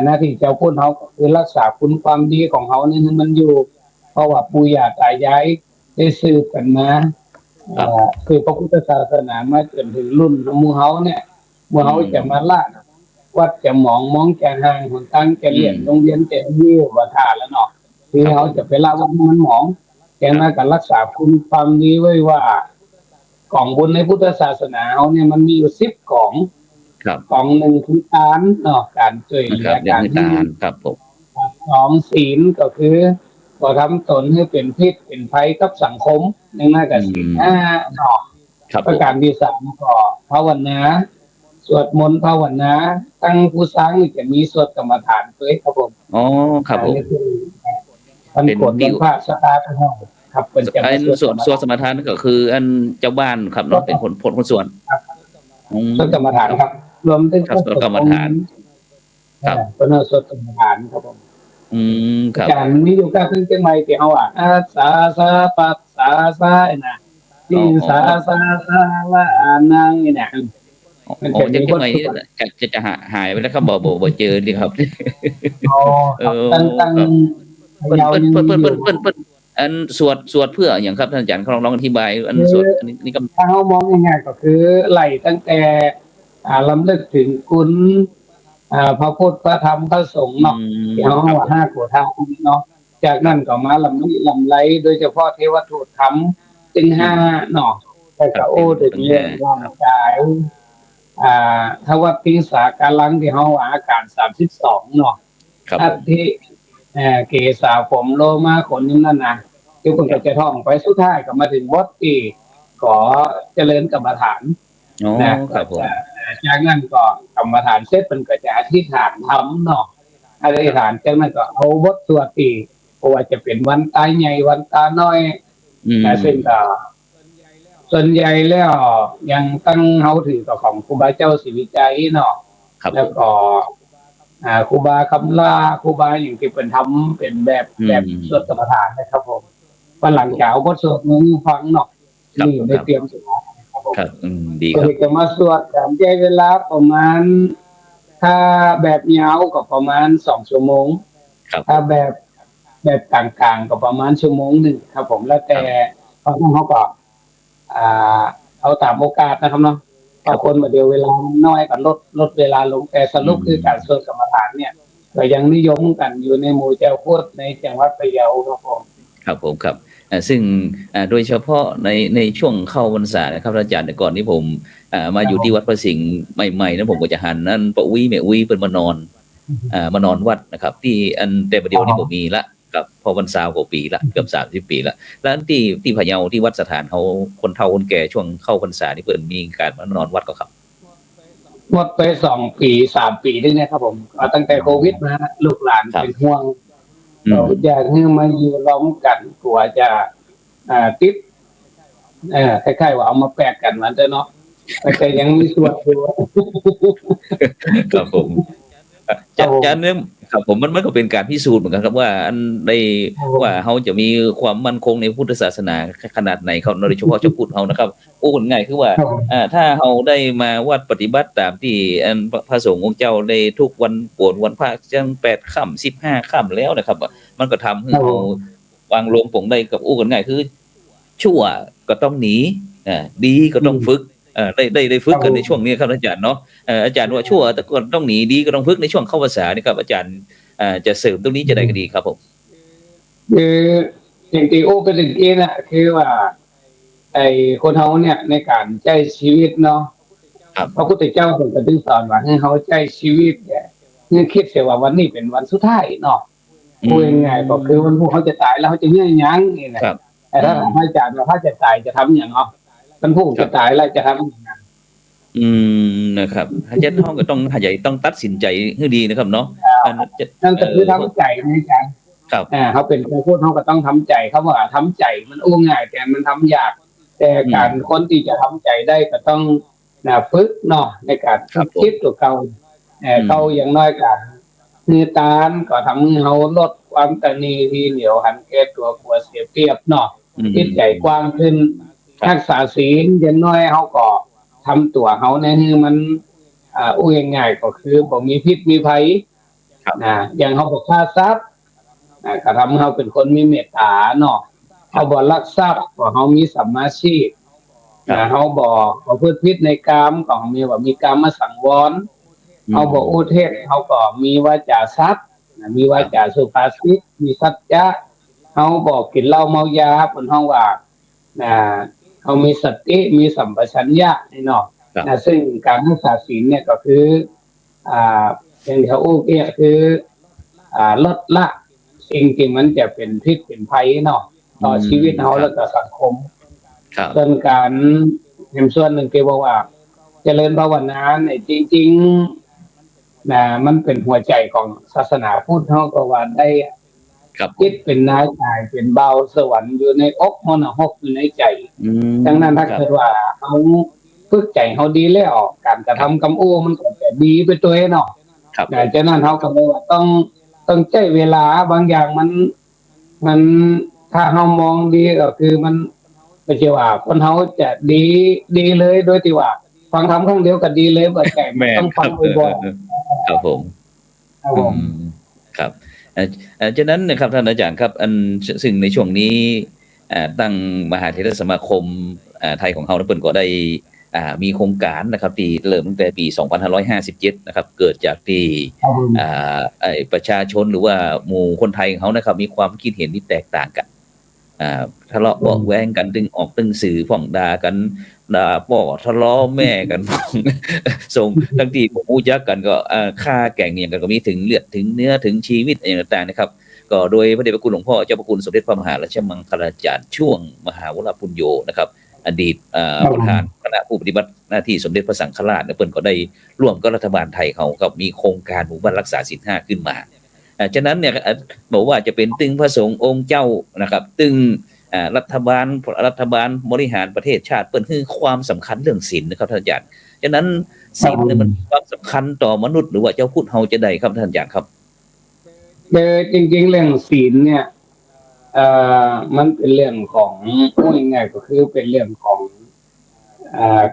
หน้าที่เจ้าพุทธเขาคือรักษาคุณความดีของเขานี่มันอยู่เพราะว่าปู่ย่าตายายได้สืบกันมาคือพระพุทธศาสนามาจนถึงรุ่นหมู่เฮาเนี่ยหมู่เฮาจะมาละวัดจะมองจะห่างคนตั้งจะเรียนโรงเรียนจะยิ้วว่าท่าแล้วเนาะคือเขาจะไปละวัดมันหมองแกมากันรักษาคุณความดีไว้ว่ากล่องบุญในพุทธศาสนาเขาเนี่ยมันมีอยู่10 กล่องกล่องหนึ่งคือทานเนาะการช่วยเหลือการที่ครับผม สองศีลก็คือบ่ทำตนให้เป็นพิษเป็นภัยกับสังคมนั่นน่าก็ศีลห้าเนาะครับผมประการที่สามก็ภาวนาสวดมนต์ภาวนาตั้งผู้สร้างนี่จะมีสวดกรรมฐานด้วยครับผม อ๋อครับผมอันนี้คือพัน เป็น ผล ที่ วันพระสตาร์ทห้องครับเป็นจะ อั มาน ส่วนสมทานก็คืออันเจ้าบ้านครับเนาะเป็นคนส่วนอืม สวดกรรมฐานครับ รวมถึง ครับสวดกรรมฐานครับ เป็นสวดกรรมฐานครับผม อืมครับ การมีอยู่กับซึ่งจังไรที่เขาอาสาสาปัสสาสาไอ้น่ะที่สาสาสาละอานังไอ้น่ะ มัน โอ้ จะ จะ มี จังไง บทสวด จะหายไปแล้วครับบ่เจอดีครับ อ๋อครับตั้ง เปิ้น ยาว เปิ้น ยัง เปิ้น มี เปิ้น อยู่ เปิ้นเปิ้นเปิ้นอันสวดเพื่ออย่างครับท่านอาจารย์ลองอธิบายอันสวดอันนี้ก็ ถ้าเขามองง่ายๆก็คือไล่ตั้งแต่ลำลึกถึงคุณพระพุทธพระธรรมพระสงฆ์เนาะที่เขา ครับ ว่าห้าโกฏธาตุเนาะจากนั้นก็มาลำไรโดยเฉพาะเทวทูตธรรมจึงห้าเนาะแต่ก็โอ้ถึงเรื่องร่างกายทวัตติสาการังที่เขาว่าอาการ32เนาะ ครับ อัฐิเกสาผมโลมาขนนี่นั่นนะที่คนก็จะท่องไปสุดท้ายก็มาถึงวัดที่ขอเจริญกรรมฐาน อ๋อ นะครับ ผม จากนั้นก็กรรมฐานเสร็จเป็นก็จะอธิษฐานทำเนาะอธิษฐานจากนั้นก็เอาบทสวดที่เพราะว่าจะเป็นวันตายใหญ่วันตาน้อย อืม ซึ่งก็ส่วนใหญ่แล้วยังตั้งเฮาถือกับของครูบาเจ้าศรีวิจัยเนาะ ครับ แล้วก็ครูบาคำลาครูบาอย่างที่เป็นทำเป็นแบบสวดกรรมฐานนะครับผมวันหลังจากเอาบทสวดนี้ฟังเนาะนี่ได้เตรียมสวดครับผม ครับดีค ก็ รับ จะมาสวดการใช้เวลาประมาณถ้าแบบยาวก็ประมาณ2 ชั่วโมง ครับ ถ้าแบบกลางๆก็ประมาณชั่วโมงหนึ่งครับผมแล้วแต่บางคนเขาก็เอาตามโอกาสนะครับเนาะบางคนเดียวเวลามันน้อยก็ลดเวลาลงแต่สรุปคือการสวดกรรมฐานเนี่ยก็ยังนิยมกันอยู่ในหมู่เจ้าพุทธในจังหวัดพะเยาครับผม ครับผมครับซึ่งโดยเฉพาะในช่วงเข้าพรรษานะครับอาจารย์แต่ก่อนที่ผมมาอยู่ที่วัดพระสิงห์ใหม่ๆนะผมก็จะหันนั่นปะอุ้ยแม่อุ้ยเป็นมานอนวัดนะครับที่อันแต่ประเดี๋ยวนี้ผมมีละกับพอพรรษากว่าปีละเกือบ30 ปีละแล้วอันที่พะเยาที่วัดสถานเขาคนเฒ่าคนแก่ช่วงเข้าพรรษานี่เปิดมีการมานอนวัดก็ครับ หมดไป2 ปี3 ปีด้วยนะครับผมตั้งแต่โควิดมาลูกหลานเป็นห่วงเราอยากให้มาอยู่ล้อมกันกลัวจะติดคล้ายๆว่าเอามาแปะกันมันเด้อเนาะแต่ยังมีส่วนอยู่ ครับผมจะเนื่องครับผมมันก็เป็นการพิสูจน์เหมือนกันครับว่าอันได้ว่าเขาจะมีความมั่นคงในพุทธศาสนาขนาดไหนเขาโดยเฉพาะชาวพุทธเขานะครับโอ้ง่ายคือว่าถ้าเขาได้มาวัดปฏิบัติตามที่อันพระสงฆ์องค์เจ้าได้ทุกวันโกนวันพระจัง8 ค่ำ15 ค่ำแล้วนะครับมันก็ทำให้เราวางลงปงได้กับโอ้ง่ายคือชั่วก็ต้องหนีดีก็ต้องฝึกได้ฝึกกันในช่วงนี้ครับอาจารย์เนาะอาจารย์ว่าชั่วแต่ก็ต้องหนีดีก็ต้องฝึกในช่วงเข้าพรรษานี่ครับอาจารย์จะเสริมตรงนี้จะได้ก็ดีครับผมคืออย่างที่โอ้เป็นอย่างนี้นะคือว่าไอ้คนเฮาเนี่ยในการใช้ชีวิตเนาะพระพุทธเจ้าทรงตรัสสอนว่าให้เฮาใช้ชีวิตเนี่ยคือคิดเสียว่าวันนี้เป็นวันสุดท้ายเนาะพูดง่ายๆก็คือวันพวกเขาจะตายแล้วเขาจะเงี้ยยังนี่นะแต่ถ้าพระอาจารย์ว่าถ้าจะตายจะทำอย่างเนาะมันผู้จะตายแล้วจะทำอย่างนั้นนะครับอาจารย์ห้องก็ต้องหาใหญ่ต้องตัดสินใจให้ดีนะครับเนาะนั่นก็คือทำใจในการครับเขาเป็นผู้พูดเขาก็ต้องทำใจเขาว่าทำใจมันโอ้ง่ายแต่มันทำยากแต่การคนที่จะทำใจได้ก็ต้องฝึกเนาะในการคิดตัวเขาเขาอย่างน้อยกันคือตานก็ทำให้เขาลดความตนีทีเหนียวหันแก่ตัวกลัวเสียเปรียบเนาะคิดใจกว้างขึ้นรักษาศีลอย่างน้อยเขาก็ทำตัวเขาในที่มันอุ้ยง่ายก็คือบ่มีพิษมีภัยอย่างเขาบอกฆ่าทรัพย์ก็ทำให้เขาเป็นคนมีเมตตาเนาะเขาบอกลักทรัพย์ก็เขามีสัมมาชีพเขาบอกประพฤติผิดในกามก็มีว่ามีกามมาสังวรเขาบอกอุเทศเขาก็มีวาจาทรัพย์มีวาจาสุภาษิตมีสัจจะเขาบอกกินเหล้าเมายาบนห้องว่าเขามีสติมีสัมปชัญญะเนาะซึ่งการรักษาศีลเนี่ยก็คืออย่างที่เขาอู้เนี่ยคือ ลดละสิ่งที่มันจะเป็นพิษเป็นภัยเนาะต่อชีวิตเราแล้วก็สังคมส่วนการเห็นส่วนหนึ่งที่บอกว่าเจริญภาวนาเนี่ยจริงๆนะมันเป็นหัวใจของศาสนาพุทธเฮาก็ว่าได้จิตเป็นนายกายเป็นเบาสวรรค์อยู่ในอกมโนหกอยู่ในใจดังนั้นถ้าเกิดว่าเฮาฝึกใจเฮาดีแล้วการกระทำกำอู้มันก็จะดีไปตัวเองเนาะแต่ฉะนั้นเฮาก็เลยว่าต้องใช้เวลาบางอย่างมันถ้าเฮามองดีก็คือมันไม่ใช่ว่าคนเฮาจะดีเลยโดยที่ว่าฟังธรรมครั้งเดียวก็ดีเลยบ่ใช่ต้องฟังบ่อยๆครับผมครับฉะนั้นนะครับท่านอาจารย์ครับซึ่งในช่วงนี้ตั้งมหาเถรสมาคมไทยของเฮาเพิ่นก็ได้มีโครงการนะครับที่เริ่มตั้งแต่ปี2557นะครับเกิดจากที่ประชาชนหรือว่าหมู่คนไทยของเฮานะครับมีความคิดเห็นที่แตกต่างกันทะเลาะเบาะแว้งกันตึงออกตึงสื่อพ่องด่ากันด่าพ่อทะเลาะแม่กันส่งทั้งที่ผมรู้จักกันก็ฆ่าแกล้งอย่างกันก็มีถึงเลือดถึงเนื้อถึงชีวิตอะไรต่างๆนะครับก็โดยพระเดชพระคุณหลวงพ่อเจ้าพระคุณสมเด็จพระมหาราชมังคลาจารย์ช่วงมหาวรปุญโญนะครับอดีตประธานคณะผู้ปฏิบัติหน้าที่สมเด็จพระสังฆราชเพิ่นก็ได้ร่วมกับรัฐบาลไทยเขาก็มีโครงการหมู่บ้านรักษาศีล5ขึ้นมาฉะนั้นเนี่ยบอกว่าจะเป็นตึงพระสงฆ์องค์เจ้านะครับตึงรัฐบาลบริหารประเทศชาติเปิ้นคือความสำคัญเรื่องศีลนะครับท่านอาจารย์ฉะนั้นศีลเนี่ยมันความสำคัญต่อมนุษย์หรือว่าเจ้าพุทธเฮาจะได้ครับท่านอาจารย์ครับจริงๆเรื่องศีลเนี่ยมันเป็นเรื่องของพูดง่ายๆก็คือเป็นเรื่องของ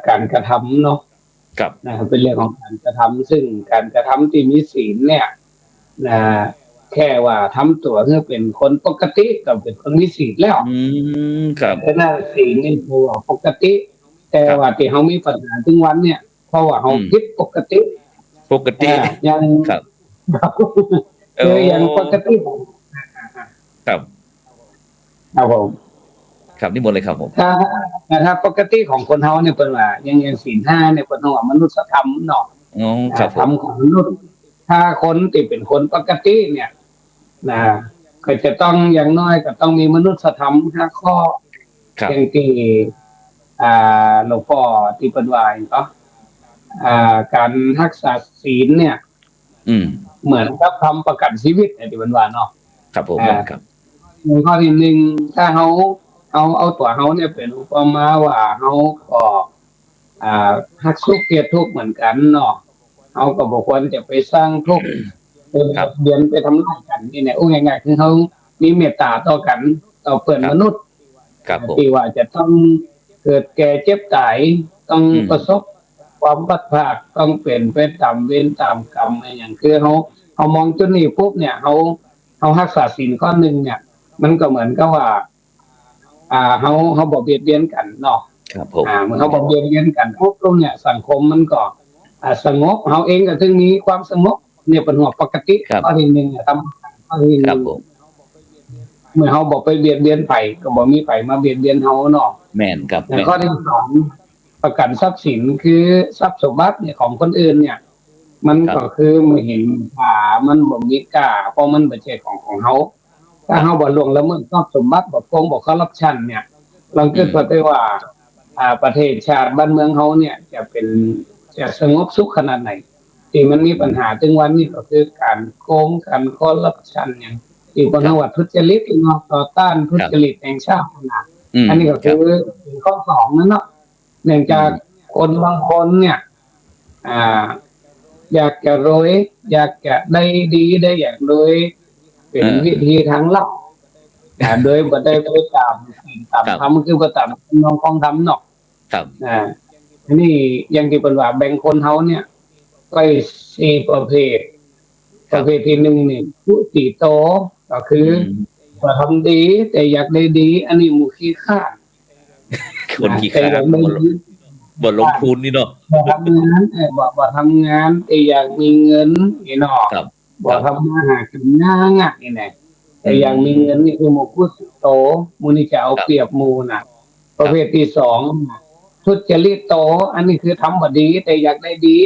การกระทำเนาะครับนะครับเป็นเรื่องของการกระทำซึ่งการกระทำที่มีศีลเนี่ยแค่ว่าทำตัวเพื่อเป็นคนปกติก็เป็นคนมีศีลแล้วครับแต่น่าศีลนี่คือปกติแต่ว่าที่เฮามีปัญหาถึงวันเนี่ยเพราะว่าเฮาผิดปกติยังครับยังปกติครับผมครับนิมนต์เลยครับผมถ้าปกติของคนเฮาเนี่ยเพิ่นว่ายังศีล5เนี่ยเพิ่นว่ามนุษยธรรมเนาะธรรมของมนุษย์ถ้าคนที่เป็นคนปกติเนี่ยก็จะต้องอย่างน้อยก็ต้องมีมนุษยธรรม5ข้ออย่างที่หลวงพ่อที่เพิ่นว่าเนาะการรักษาศีลเนี่ยเหมือนกับทำประกันชีวิตที่เพิ่นว่าเนาะครับผมครับข้อที่หนึ่งถ้าเอาตัวเฮาเนี่ยเป็นอุปมาว่าเฮาก็ฮักสุขเกลียดทุกข์เหมือนกันเนาะเฮาก็บ่ควรจะไปสร้างทุกข์เบียนไปทำร้ายกันนี่แหละง่ายๆคือเฮามีเมตตาต่อกันต่อเพื่อนมนุษย์ที่ว่าจะต้องเกิดแก่เจ็บตายต้องประสบความพัดพรากต้องเปลี่ยนไปตามเวรตามกรรมอะไรอย่างคือเฮามองจุดนี้ปุ๊บเนี่ยเฮารักษาศีลข้อนึงเนี่ยมันก็เหมือนกับว่าเขาบอกเบียดเบียนกันเนาะครับผมเมื่อเขาบอกเบียดเบียนกันปุ๊บตรงเนี่ยสังคมมันก็สงบเขาเองก็ถึงมีความสงบเนี่ยเป็นหัวปกติข้อที่หนึ่งทำข้อที่หนึ่งเมื่อเขาบอกไปเบียดเบียนไผ่ก็บอกมีไผ่มาเบียดเบียนเขาเนาะแม่นครับข้อที่สองประกันทรัพย์สินคือทรัพย์สมบัติเนี่ยของคนอื่นเนี่ยมันก็คือเมื่อเห็นมันบ่มีกล้าเพราะมันเป็นเจ้าของเขาถ้าเฮาบ่ล่วงละเมิดทรัพย์สมบัติบ่โกงบ่คอร์รัปชันเนี่ยเราคิดว่าประเทศชาติบ้านเมืองเฮาเนี่ยจะสงบสุขขนาดไหนที่มันมีปัญหาถึงวันนี้ก็คือการโกงการคอร์รัปชันอย่างที่บ่ว่าทุจริตเนาะต่อต้านทุจริตแห่งชาตินะอันนี้ก็คือข้อ2นั่นเนาะเนื่องจากคนบางคนเนี่ยอยากจะรวยอยากจะได้ดีได้อย่างรวยเป็นวิธีทางลับโดยบ่ได้ไปตามทำคือบ่ตามน้องของทำเนาะครับอันนี้อย่างที่เพิ่นว่าแบ่งคนเฮาเนี่ยไป4ประเภทที่1นี่ผู้ติโตก็คือว่าทำดีแต่อยากได้ดีอันนี้มุขี้ข้าคนขี้ข้าบ่ลงทุนนี่เนาะบ่ทำงานบ่ทำงานแต่อยากมีเงินนี่เนาะบ่ทำมาหากินง่ายๆนี่แหละแต่อย่างมีเงินนี่คือหมู่ผู้โตหมู่นี่จะเอาเปรียบหมู่น่ะประเภทที่2ทุจริตโตอันนี้คือทำบ่ดีแต่อยากได้ดี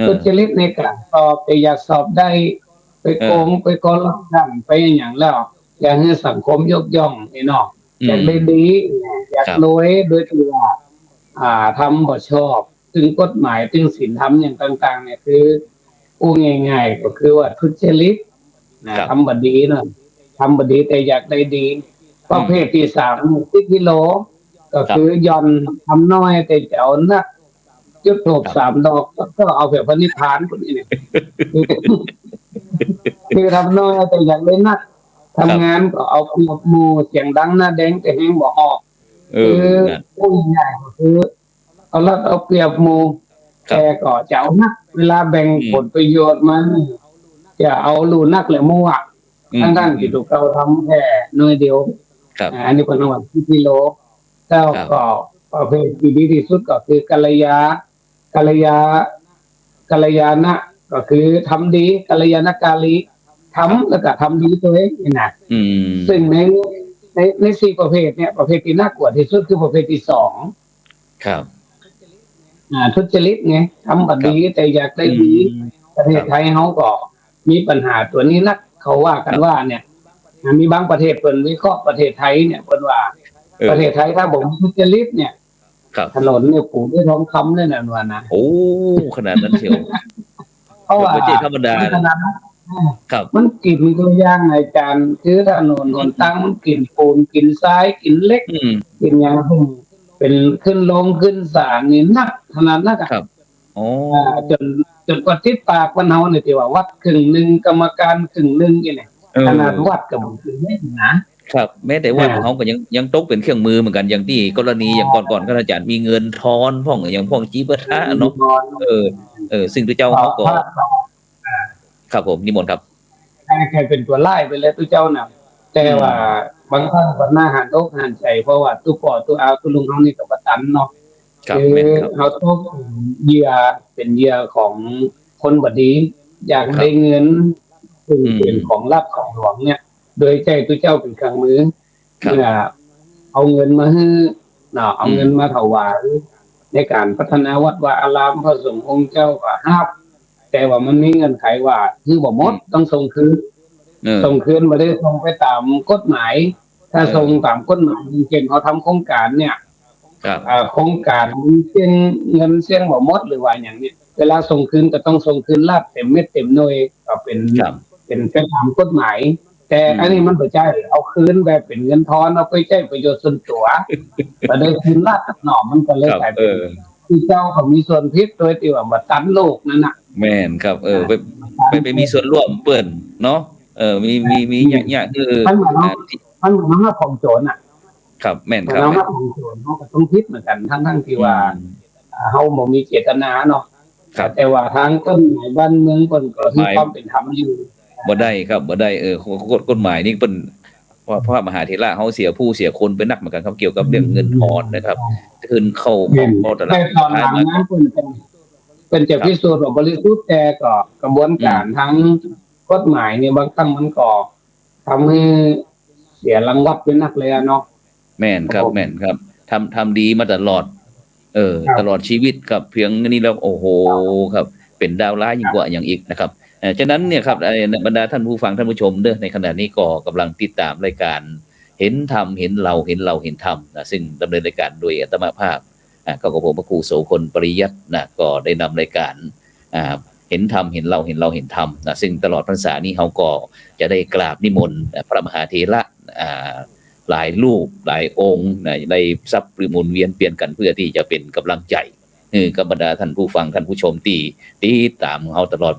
ทุจริตในการสอบแต่อยากสอบได้ โกงไปกอลับกันไปอย่างแล้วอยากให้สังคมยกย่องไอ้เนาะอยากได้ดีอยากรวยโดยที่ว่าทำบ่ชอบถึงกฎหมายถึงศีลธรรมอย่างต่างๆเนี่ยคืออู้ง่ายๆก็คือว่าทุจริตนะทำบ่ดีเนาะทำบ่ดีแต่อยากได้ดีประเภทที่3 10 กิโลก็คือย่อนทำน้อยแต่จะเอานักจุดธูป3 ดอกก็เอาแบบพระนิพพานคนนี้เนี่ยคือทำน้อยแต่อยากได้นักทำงานก็เอาเปรียบหมู่เสียงดังหน้าแดงแต่แฮงบ่ออกคือผู้ใหญ่ก็คือเอารัดเอาเปรียบหมู่แต่ก็จะเอานักเวลาแบ่งผลประโยชน์มันจะเอาลู่นักและมั่วทั้งที่ถูกเราทำแค่หน่วยเดียวอันนี้เป็นว่า10 กิโลแล้วก็ประเภทที่ดีที่สุดก็คือกัลยาณะก็คือทำดีกัลยาณกาลีทำแล้วก็ทำดีตัวเองนี่นะซึ่งใน4 ประเภทเนี่ยประเภทที่น่ากลัวที่สุดคือประเภทที่2ครับทุจริตไงทำแบบดีแต่อยากได้ดีประเทศไทยเขาก็มีปัญหาตัวนี้นักเขาว่ากันว่าเนี่ยมีบางประเทศเปิดวิเคราะห์ประเทศไทยเนี่ยเปิดว่าประเทศไทยถ้าผมทุจริตเนี่ยถนนเนี่ยปลูกด้วยทองคำเลยนะว่านะโอ้ขนาดนั้นเชียวเพราะว่าธรรมดาครับมันกลิ่นตัวอย่างในการคือถนนหนตั้งมันกลิ่นปูนกลิ่นทรายกลิ่นเล็กกลิ่นอย่างเป็นขึ้นลงขึ้นศาลนี่นักขนาดนักครับอ๋อจนกว่าทิศปากวันเฮาเนี่ยที่ว่าวัดครึ่งนึงกรรมการครึ่งนึงนี่แหละขนาดวัดก็บ่ถึงนี่นะครับแม้แต่ว่าเขาก็ยังตกเป็นเครื่องมือเหมือนกันอย่างที่กรณีอย่างก่อนๆก็อาจารย์มีเงินทอนพ่องอย่างพ่องจีบทะเนาะซึ่งตัวเจ้าเขาก็ครับผมนิมนต์ครับใครเป็นตัวไล่ไปแล้วตัวเจ้าน่ะแต่ว่าบางครั้งก็หน้าหันอกหันใจเพราะว่าตัวปอตัวเอาตัวลุงเฮานี่ก็บ่ตันเนาะคือเฮาต้องเหยื่อเป็นเหยื่อของคนบ่ดีอยากได้เงินซึ่งเป็นของรัฐของหลวงเนี่ยโดยใจตัวเจ้าเป็นเครื่องมือเพื่อเอาเงินมาให้เนาะเอาเงินมาถวายในการพัฒนาวัดวาอารามพระสงฆ์องค์เจ้าก็ห้ามแต่ว่ามันมีเงื่อนไขว่าคือบ่หมดต้องส่งคืนบ่ได้ส่งไปตามกฎหมายถ้าส่งตามกฎหมายเช่นเขาทำโครงการเนี่ยโครงการเสี่ยงเงินเสี่ยงบ่หมดหรือว่าอย่างนี้เวลาส่งคืนก็ต้องส่งคืนราบเต็มเม็ดเต็มหน่วยก็เป็นตามกฎหมายแต่อันนี้มันบ่ใช่เอาคืนแบบเป็นเงินทอนเอาไปใช้ประโยชน์ส่วนตัวบ่ได้คืนราบหน่อมันก็เลยกลายเป็นที่เจ้าก็มีส่วนผิดโดยที่ว่าบ่ตันโลกนั่นน่ะแม่นครับไปมีส่วนร่วมเปิ้นเนาะมีอย่างคือมันเหมือนว่าของโจรน่ะครับแม่นครับแล้วของโจรเฮาก็ต้องผิดเหมือนกันทั้งที่ว่าเฮาบ่มีเจตนาเนาะแต่ว่าทางกฎหมายบ้านเมืองเพิ่นก็มีความเป็นธรรมอยู่บ่ได้ครับบ่ได้กฎหมายนี่เปิ้นว่าพระมหาเถระเฮาเสียผู้เสียคนเป็นนักเหมือนกันครับเกี่ยวกับเรื่องเงินทอนนะครับคืนเข้าของตลาดตอนหลังนั้นเพิ่นจะพิสูจน์ว่าบริสุทธิ์แต่ก็กระบวนการทั้งกฎหมายนี่บางครั้งมันก็ทำให้เสียรางวัลเป็นนักเลยเนาะแม่นครับทำดีมาตลอดตลอดชีวิตครับเพียงนี้แล้วโอ้โหครับเป็นดาวร้ายยิ่งกว่าอย่างอีกนะครับฉะนั้นเนี่ยครับบรรดาท่านผู้ฟังท่านผู้ชมเด้อในขณะนี้ก็กำลังติดตามรายการเห็นธรรมเห็นเราเห็นธรรมนะซึ่งดำเนินรายการโดยอาตมาภาพก็กับผมพระครูโสพลปริยัตินะก็ได้นำรายการเห็นธรรมเห็นเราเห็นธรรมนะซึ่งตลอดพรรษานี้เขาก็จะได้กราบนิมนต์พระมหาเถระหลายรูปหลายองค์ในซับหรือหมุนเวียนเปลี่ยนกันเพื่อที่จะเป็นกำลังใจกับบรรดาท่านผู้ฟังท่านผู้ชมที่ตามเขาตลอด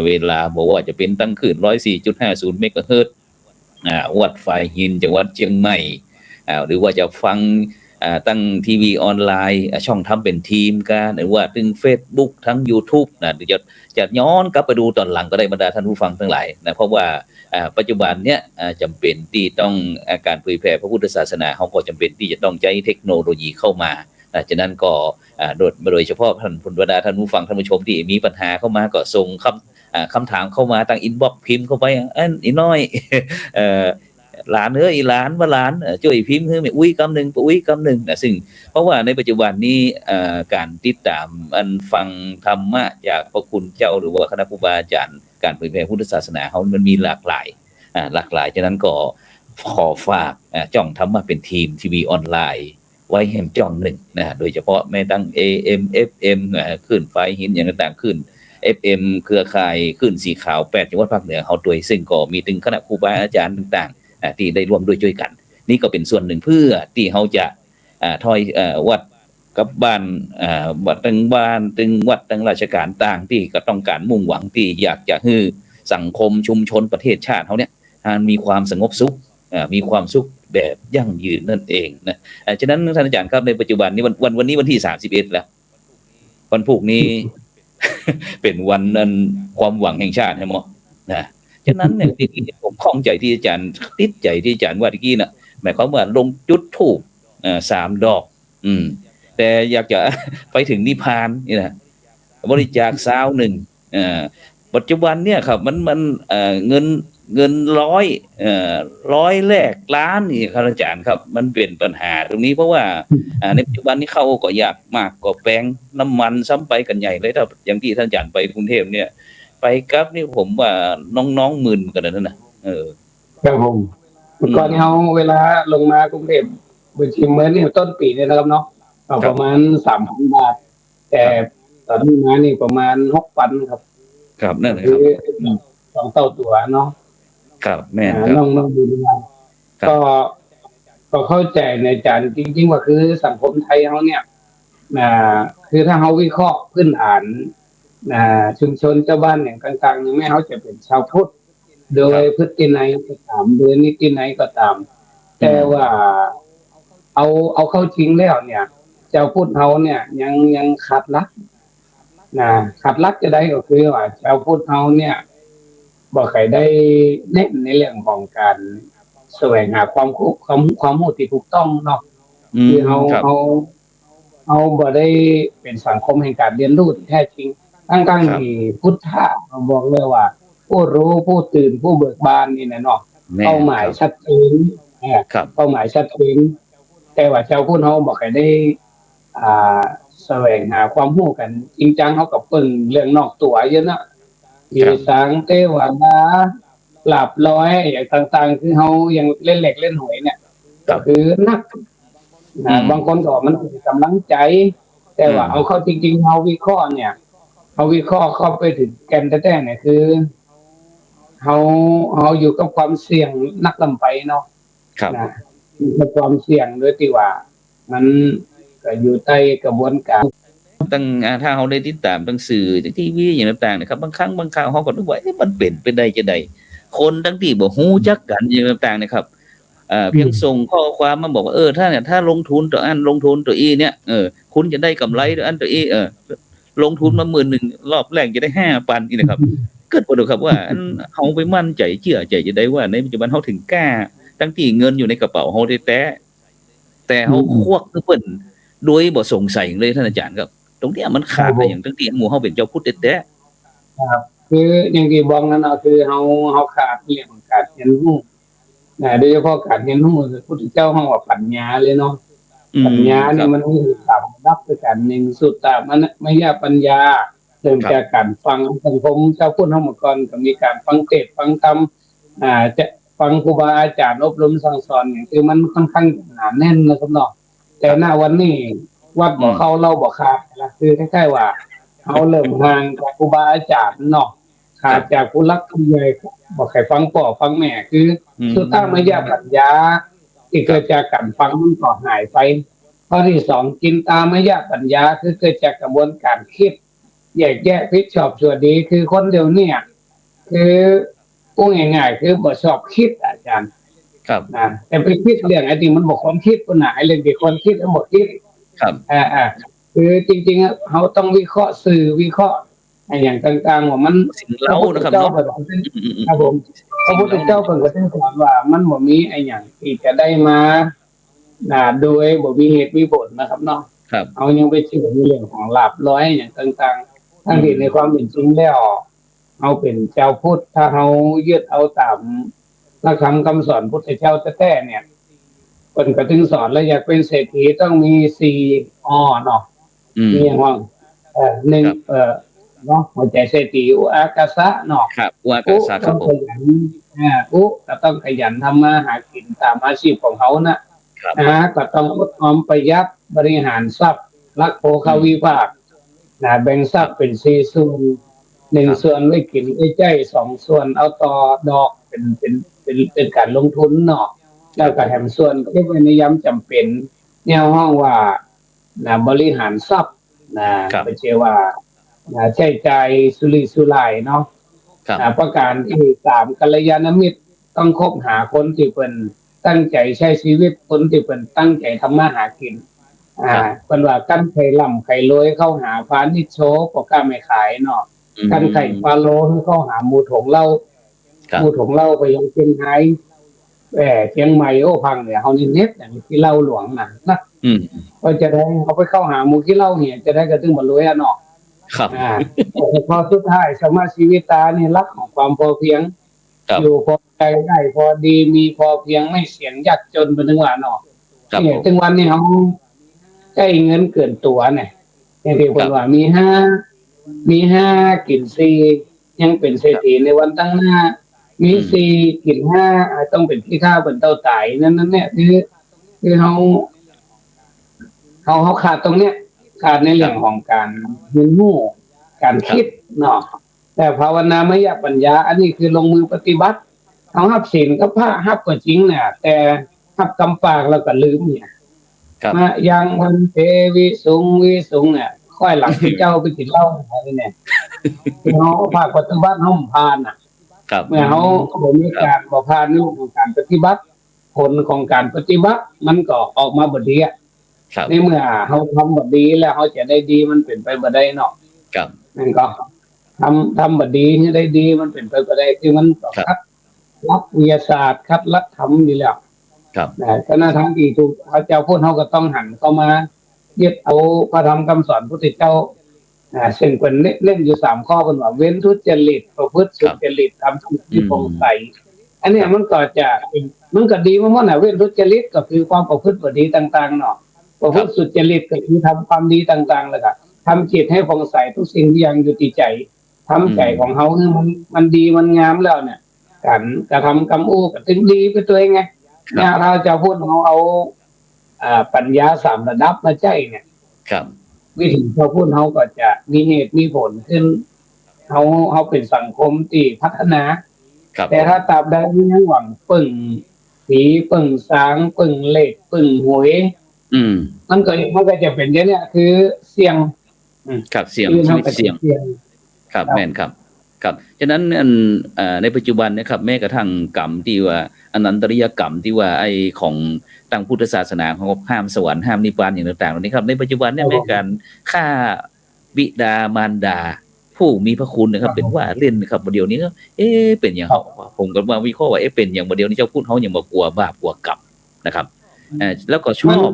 เวลาบอกว่าจะเป็นตั้งขึ้น 104.50 เมกะเฮิรตซ์วัดฝ่ายหินจังหวัดเชียงใหม่หรือว่าจะฟังตั้งทีวีออนไลน์ช่องทำเป็นทีมกันหรือว่าถึง Facebook ทั้ง YouTube นะหรือจะย้อนกลับไปดูตอนหลังก็ได้บรรดาท่านผู้ฟังทั้งหลายนะเพราะว่าปัจจุบันเนี้ยจำเป็นที่ต้องการเผยแพร่พระพุทธศาสนาเขาก็จำเป็นที่จะต้องใช้เทคโนโลยีเข้ามาฉะนั้นก็โดยเฉพาะท่านบรรดาท่านผู้ฟังท่านผู้ชมที่มีปัญหาเข้ามาก็ส่งคำถามเข้ามาทางอินบ็อกซ์พิมพ์เข้าไปอีน้อย หลานเอ้ยหลานว่าหลานช่วยพิมพ์ให้แม่อุ้ยคำหนึ่งป้าอุ้ยคำหนึ่งนะซึ่งเพราะว่าในปัจจุบันนี้การติดตามอันฟังธรรมะจากพระคุณเจ้าหรือว่าคณะครูบาอาจารย์การเผยแพร่พุทธศาสนาเขามันมีหลากหลายฉะนั้นก็ขอฝากจ้องธรรมะเป็นทีมทีวีออนไลน์ไว้แห่งจ้องหนึ่งนะโดยเฉพาะแม้ตั้ง AM FM ขึ้นไฟหินอย่างต่างๆขึ้น FM เครือข่ายขึ้นสีขาว8จังหวัดภาคเหนือเขาด้วยซึ่งก็มีถึงคณะครูบาอาจารย์ต่างๆที่ได้ร่วมด้วยช่วยกันนี่ก็เป็นส่วนหนึ่งเพื่อที่เขาจะถอยวัดกับบ้านวัดตั้งบ้านตึงวัดตั้งราชการต่างที่ก็ต้องการมุ่งหวังที่อยากจะให้สังคมชุมชนประเทศชาติเขาเนี่ยมีความสงบสุขมีความสุขแบบยั่งยืนนั่นเองนะฉะนั้นท่านอาจารย์ครับในปัจจุบันนี้วันนี้วันที่31แล้ววันพรุ่งนี้ เป็นวันนั้นความหวังแห่งชาติใช่ไหมนะฉะนั้นเนี่ยที่ผมข้องใจที่อาจารย์ติดใจที่อาจารย์ว่าเมื่อกี้น่ะหมายความว่าลงจุดธูป3 ดอกแต่อยากจะไปถึงนิพพานนี่นะบริจาคซาวหนึ่งปัจจุบันเนี่ยครับมันเงินร้อยแลกล้านนี่ครับอาจารย์ครับมันเป็นปัญหาตรงนี้เพราะว่าในปัจจุบันนี้เข้าก็ยากมากก็แปลงน้ำมันซ้ำไปกันใหญ่เลยถ้าอย่างที่ท่านอาจารย์ไปกรุงเทพเนี่ยไปกับนี่ผมว่าน้องๆมึนกันนั่นน่ะครับผมก่อนเขาเวลาลงมากรุงเทพบัญชีเมื่อนี่ต้นปีเนี่ยนะครับเนาะประมาณ3,000 บาทแต่ตอนนี้มานี่ประมาณ6,000ครับครับนั่นแหละครับ2 เท่าตัวเนาะครับแม่นครับน้องดูดีก็เข้าใจในอาจารย์จริงๆว่าคือสังคมไทยเขาเนี่ยคือถ้าเขาวิเคราะห์พื้นฐานชุมชนเจ้าบ้านอย่างกลางๆยังไม่เขาจะเป็นชาวพุทธโดยพฤตินัยก็ตามโดยนิตินัยก็ตามแต่ว่าเอาเข้าจริงแล้วเนี่ยเจ้าพุทธเขาเนี่ยยังขาดลักขาดลักจะได้ก็คือว่าเจ้าพุทธเขาเนี่ยบอกใครได้เน้นในเรื่องของการแสวงหาความรู้ที่ถูกต้องเนาะคือเอาบ่ได้เป็นสังคมแห่งการเรียนรู้แท้จริงตั้งที่พุทธะบอกเลยว่าผู้รู้ผู้ตื่นผู้เบิกบานนี่นะเนาะเป้าหมายชัดเจนเป้าหมายชัดเจนแต่ว่าเจ้าพุทธเขาบอกให้ได้แสวงหาความรู้กันจริงจังเขากับเปิ้นเรื่องนอกตัวเยอะนะมีสังเทวดาหลับร้อยอย่างต่างๆคือเขายังเล่นเหล็กเล่นหวยเนี่ยก็คือนักบางคนก็มันกำลังใจแต่ว่าเอาเข้าจริงๆเขาวิเคราะห์เนี่ยเขาวิเคราะห์เข้าไปถึงแก่นแท้ๆเนี่ยคือเขาอยู่กับความเสี่ยงนักลำไปเนาะมีความเสี่ยงด้วยที่ว่ามันก็อยู่ใต้กระบวนการตั้งถ้าเขาได้ติดตามตั้งสื่อทีวีอย่างต่างๆนะครับบางครั้งบางคราวเขาก็นึกว่ามันเป็นได้จะได้คนทั้งที่บ่ฮู้จักกันอย่างต่างๆนะครับเพียงส่งข้อความมาบอกว่าถ้าลงทุนตัวอันลงทุนตัวอีเนี่ยคุณจะได้กำไรตัวอันตัวอีลงทุนมา10,000รอบแรกจะได้5,000นี่นะครับเกิดบ่ดอกครับว่าเฮาไปมั่นใจเชื่อใจจะได้ว่าในปัจจุบันเฮาถึงกล้าทั้งที่เงินอยู่ในกระเป๋าเฮาแต่เฮาควักเพิ่นโดยบ่สงสัยเลยท่านอาจารย์ครับตรงนี้มันขาดไปอย่างทั้งที่หมู่เฮาเป็นเจ้าพุทธแท้ครับคืออย่างที่บอกนั่นน่ะคือเฮาขาดเรื่องการเรียนรู้โดยเฉพาะการเรียนรู้คือพุทธเจ้าเฮาว่าปัญญาเลยเนาะปัญญานี่มันมี3 ระดับด้วยกัน1สุตตมยปัญญาเริ่มจากการฟังสังคมเจ้าพุทธเฮาเมื่อก่อนก็มีการฟังเทศน์ฟังธรรมจะฟังครูบาอาจารย์อบรมสั่งสอนนี่คือมันค่อนข้างหนาแน่นนะครับเนาะแต่ณวันนี้วัดบ่เข้าเล่าบ่ขาดนะคือคล้ายๆว่าเฮาเริ่มห่างจากครูบาอาจารย์เนาะขาดจากผู้หลักผู้ใหญ่บ่ใครฟังพ่อฟังแม่คือสุตตมยปัญญาที่เกิดจากการฟังมันก็หายไปข้อที่2จินตามยปัญญาคือเกิดจากกระบวนการคิดแยกแยะผิดชอบชั่วดีคือคนเดียวเนี่ยคือพูดง่ายๆคือบ่ชอบคิดอาจารย์ครับแต่ไปคิดเรื่องไอ้ที่มันบ่คนคิดคนน่ะไอ้เรื่องที่คนคิดทั้งหมดคิดครับคือจริงๆเขาต้องวิเคราะห์สื่อวิเคราะห์อย่างต่างๆว่ามันสิ่งเล่านะครับเนาะครับผมพระพุทธเจ้าเพิ่นก็ได้สอนว่ามันบ่มีไอ้หยังที่จะได้มาโดยบ่มีเหตุมีผลนะครับเนาะเอายังไปเชื่อในเรื่องของลาภร้อยอย่างต่างๆทั้งที่ในความเป็นจริงแล้วเอาเป็นเจ้าพุทธถ้าเฮายึดเอาตาม หลักธรรมคำสอนพุทธเจ้าแท้ๆเนี่ยเพิ่นก็ถึงสอนแล้วอยากเป็นเศรษฐีต้องมี4อเนาะมีอย่างว่าหนึ่งเนาะหัวใจเศรษฐีอุอากาสะเนาะครับวากาอุศาคต้องขรับผมยันอุก็ต้องขยันทำมาหากินตามอาชีพของเขานะครับก็ต้องอดออมประหยัดบริหารทรัพย์รักโภควิภาคแบ่งทรัพย์เป็น4ส่วน1ส่วนไว้กินไว้ใช้2ส่วนเอาต่อดอกเป็นการลงทุนเนาะแล้วก็แถมส่วนเก็บไว้ในยามจำเป็นแนวห้องว่าบริหารทรัพย์ไม่ใช่ว่าใช้จ่ายสุรุ่ยสุร่ายเนาะประการที่3กัลยาณมิตรต้องคบหาคนที่เป็นตั้งใจใช้ชีวิตคนที่เป็นตั้งใจทำมาหากินเป็นว่ากันไข่ล่ำไข่รวยเข้าหาพาณิชย์โชว์ก็กล้าไม่ขายเนาะกันไข่ปลาโลเข้าหาหมูถงเหล้าหมูถงเหล้าไปยังเชียงรายเชียงใหม่โอ้พังเนี่ยเขานี่เน็ตอย่างที่เหล้าหลวงนะก็จะได้เขาไปเข้าหาหมูที่เหล้าเนี่ยจะได้กระตึ้งบรรลุยเนาะครับพอสุดท้ายสมาชีวิตตาเนี่ยรักของความพอเพียงอยู่พอใจได้พอดีมีพอเพียงไม่เสี่ยงยากจนเป็นถึงวันเนาะเนี่ยถึงวันนี้เขาใช้เงินเกินตัวเนี่ยอย่างที่คนว่ามีห้ากิน4ยังเป็นเศรษฐีในวันตั้งหน้ามี4กิน5ต้องเป็นที่ข้าวเป็นเต้าตายนั่นเนี่ยคือเขาขาดตรงเนี้ยขาดในเรื่องของการเรียนรู้การคิดเนาะแต่ภาวนามยปัญญาอันนี้คือลงมือปฏิบัติเขาหับศีลกับพระหับก็จริงเนี่ยแต่หับกำปากแล้วก็ลืมเนี่ยมายังพันเทวิสุงเนี่ยค่อยหลังที่เจ้าไปกินเหล้าอะไรเนี่ยเขาภาคปฏิบัติห้องพานอ่ะเมื่อเขาบอกมีการบอกพานในเรื่องของการปฏิบัติผลของการปฏิบัติมันก็ออกมาบดีในเมื่อเขาทำบดีแล้วเขาจะได้ดีมันเป็นไปบ่ได้เนาะนั่นก็ทำบดีให้ได้ดีมันเป็นไปบ่ได้คือมันคัดรับวิทยาศาสตร์คัดลักธรรมนี่แหละก็น่าทั้งที่ถูกพระเจ้าพูดเขาก็ต้องหันเข้ามายึดเอาพระธรรมคำสอนพุทธเจ้าซึ่งเป็นเล่นอยู่3ข้อเป็นว่าเว้นทุจริตประพฤติสุจริตทำที่โปร่งใสอันนี้มันก็จะมันก็ดีมากๆนะเว้นทุจริตก็คือความประพฤติบดีต่างๆเนาะประพฤติสุจริตก็คือทำความดีต่างๆแล้วก็ทำจิตให้ผ่องใสทุกสิ่งที่ยังอยู่ที่ใจทำใจของเขาคือมันดีมันงามแล้วเนี่ยการกระทำกรรมอู้ก็ถึงดีไปตัวเองไงเนี่ยเราจะพูดเอาปัญญา3ระดับมาใช้เนี่ยวิธีเขาพูดเขาก็จะมีเหตุมีผลขึ้นเขาเป็นสังคมที่พัฒนาแต่ถ้าตราบใดที่ยังหวังปึ่งผีปึ่งสางปึ่งเหล็กปึ่งหวยมันก็จะเป็นอย่างนี้คือเสี่ยงเสี่ยงครับแม่นครับฉะนั้นในปัจจุบันนะครับแม้กระทั่งกรรมที่ว่าอนันตริยกรรมที่ว่าไอ้ของทางพุทธศาสนาของห้ามสวรรค์ห้ามนิพพานอย่างต่างๆเหล่านี้ครับในปัจจุบันเนี่ยแม้การฆ่าบิดามารดาผู้มีพระคุณนะครับเป็นว่าเล่นครับเดี๋ยวนี้ก็เป็นอย่างผมก็มาวิเคราะห์ว่าเป็นอย่างเดี๋ยวนี้เจ้าพูดเขาอย่างบ่กลัวบาปกลัวกรรมนะครับแล้วก็ชอบ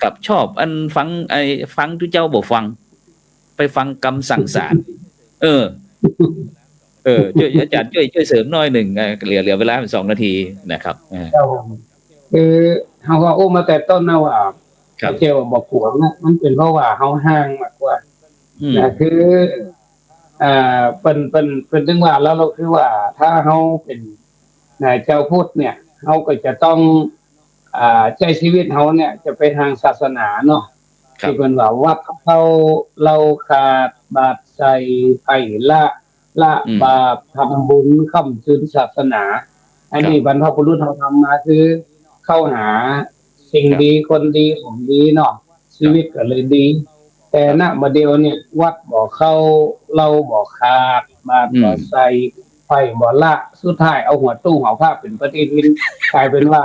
กับชอบอันฟังที่เจ้าบอกฟังไปฟังกรรมสั่งสารช่วยอาจารย์ช่วยเสริมหน่อยหนึ่งเหลือเวลา2 นาทีนะครับคือเขาว่ามาแต่ต้นนะว่าเจ้าบอกขวงนะมันเป็นเพราะว่าเขาห่างมากกว่าคือเป็นถึงว่าแล้วเราคือว่าถ้าเขาเป็นเจ้าพุทธเนี่ยเขาก็จะต้องใจชีวิตเขาเนี่ยจะไปทางศาสนาเนาะที่เป็นว่าวัดเราขาดบาตรใส่ไผ่ละบาปทำบุญค้ำจุนศาสนาอันนี้บรรพบุรุษเขาทำมาคือเข้าหาสิ่งดีคนดีของดีเนาะชีวิตก็เลยดีแต่ณบัดเดียวเนี่ยวัดบ่เข้าเราบ่ขาดบาตรบ่ใส่ไผ่บ่ละสุดท้ายเอาหัวตู้หัวผ้าเป็นปฏิทินกลายเป็นว่า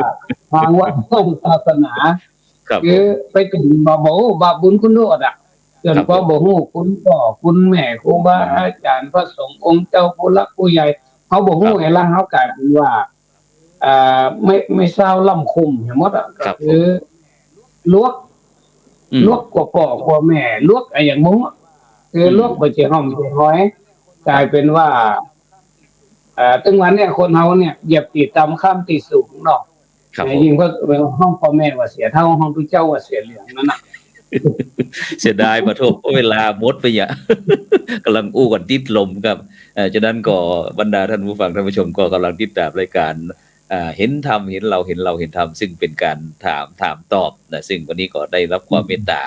ทางวัดต้องศาสนาคือไปถึงบาปบุญคุณโทษจนพอบ่ฮู้คุณพ่อคุณแม่ครูบาอาจารย์พระสงฆ์องค์เจ้าผู้หลักผู้ใหญ่เขาบ่ฮู้ไอ้ล่ะเขากลายเป็นว่าไม่เศร้าล่ำคุมอย่างหมดก็คือลวกกว่าพ่อกว่าแม่ลวกไอ้อย่างมุ้งคือลวกบ่สิหอมสิหอยกลายเป็นว่า ตึงวันเนี่ยคนเฮาเนี่ยเหยียบตีต่ำข้ามตีสูงเนาะ ครับผม ยิ่งเพิ่นห้องพ่อแม่ว่าเสียเท่าห้องผู้เจ้าว่าเสียเหลืองนั่นน่ะ เสียดายมาโทษเวลาหมดไปอย่า กำลังอู้กันติดลมครับฉะนั้นก็บรรดาท่านผู้ฟังท่านผู้ชมก็กำลังติดตามรายการเห็นธรรมเห็นเราเห็นเราเห็นธรรมซึ่งเป็นการถามตอบนะซึ่งวันนี้ก็ได้รับความเมตตา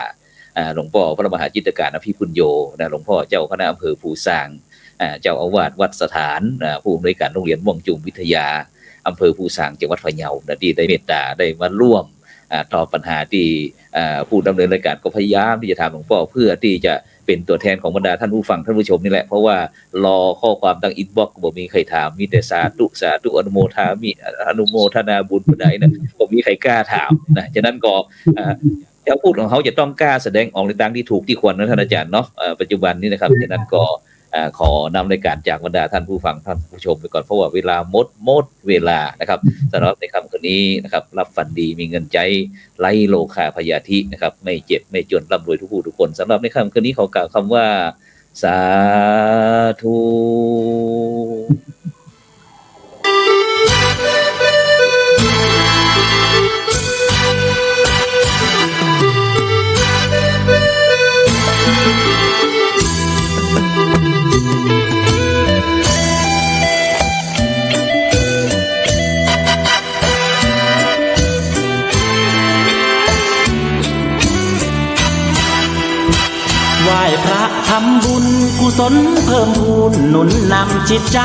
หลวงพ่อพระมหาจิตรการอภิปุญโญนะหลวงพ่อเจ้าคณะอำเภอภูซางเจ้าอาวาสวัดสถานผู้อำนวยการโรงเรียนม่วงจุ่มวิทยาอำเภอภูซางจังหวัดพะเยานะที่ได้เมตตาได้มาร่วมตอบปัญหาที่ผู้ดำเนินรายการก็พยายามที่จะถามหลวงพ่อเพื่อที่จะเป็นตัวแทนของบรรดาท่านผู้ฟังท่านผู้ชมนี่แหละเพราะว่ารอข้อความทางอินบ็อกซ์บ่มีใครถามมีแต่สาธุอนุโมทนาบุญผู้ใดนะบ่มีใครกล้าถามนะฉะนั้นก็จะพูดของเขาจะต้องกล้าแสดงออกในทางที่ถูกที่ควรนะท่านอาจารย์เนาะปัจจุบันนี้นะครับฉะนั้นก็ขอนำรายการจากบรรดาท่านผู้ฟังท่านผู้ชมไปก่อนเพราะว่าเวลาหมดเวลานะครับสำหรับในค่ำคืนนี้นะครับรับฝันดีมีเงินใจไร้โลคาพยาธินะครับไม่เจ็บไม่จนร่ำรวยทุกผู้ทุกคนสำหรับในค่ำคืนนี้เขากล่าวคำว่าสาธุ ไหว้พระทำบุญกุศลเพิ่มพูนหนุนนำจิตใจ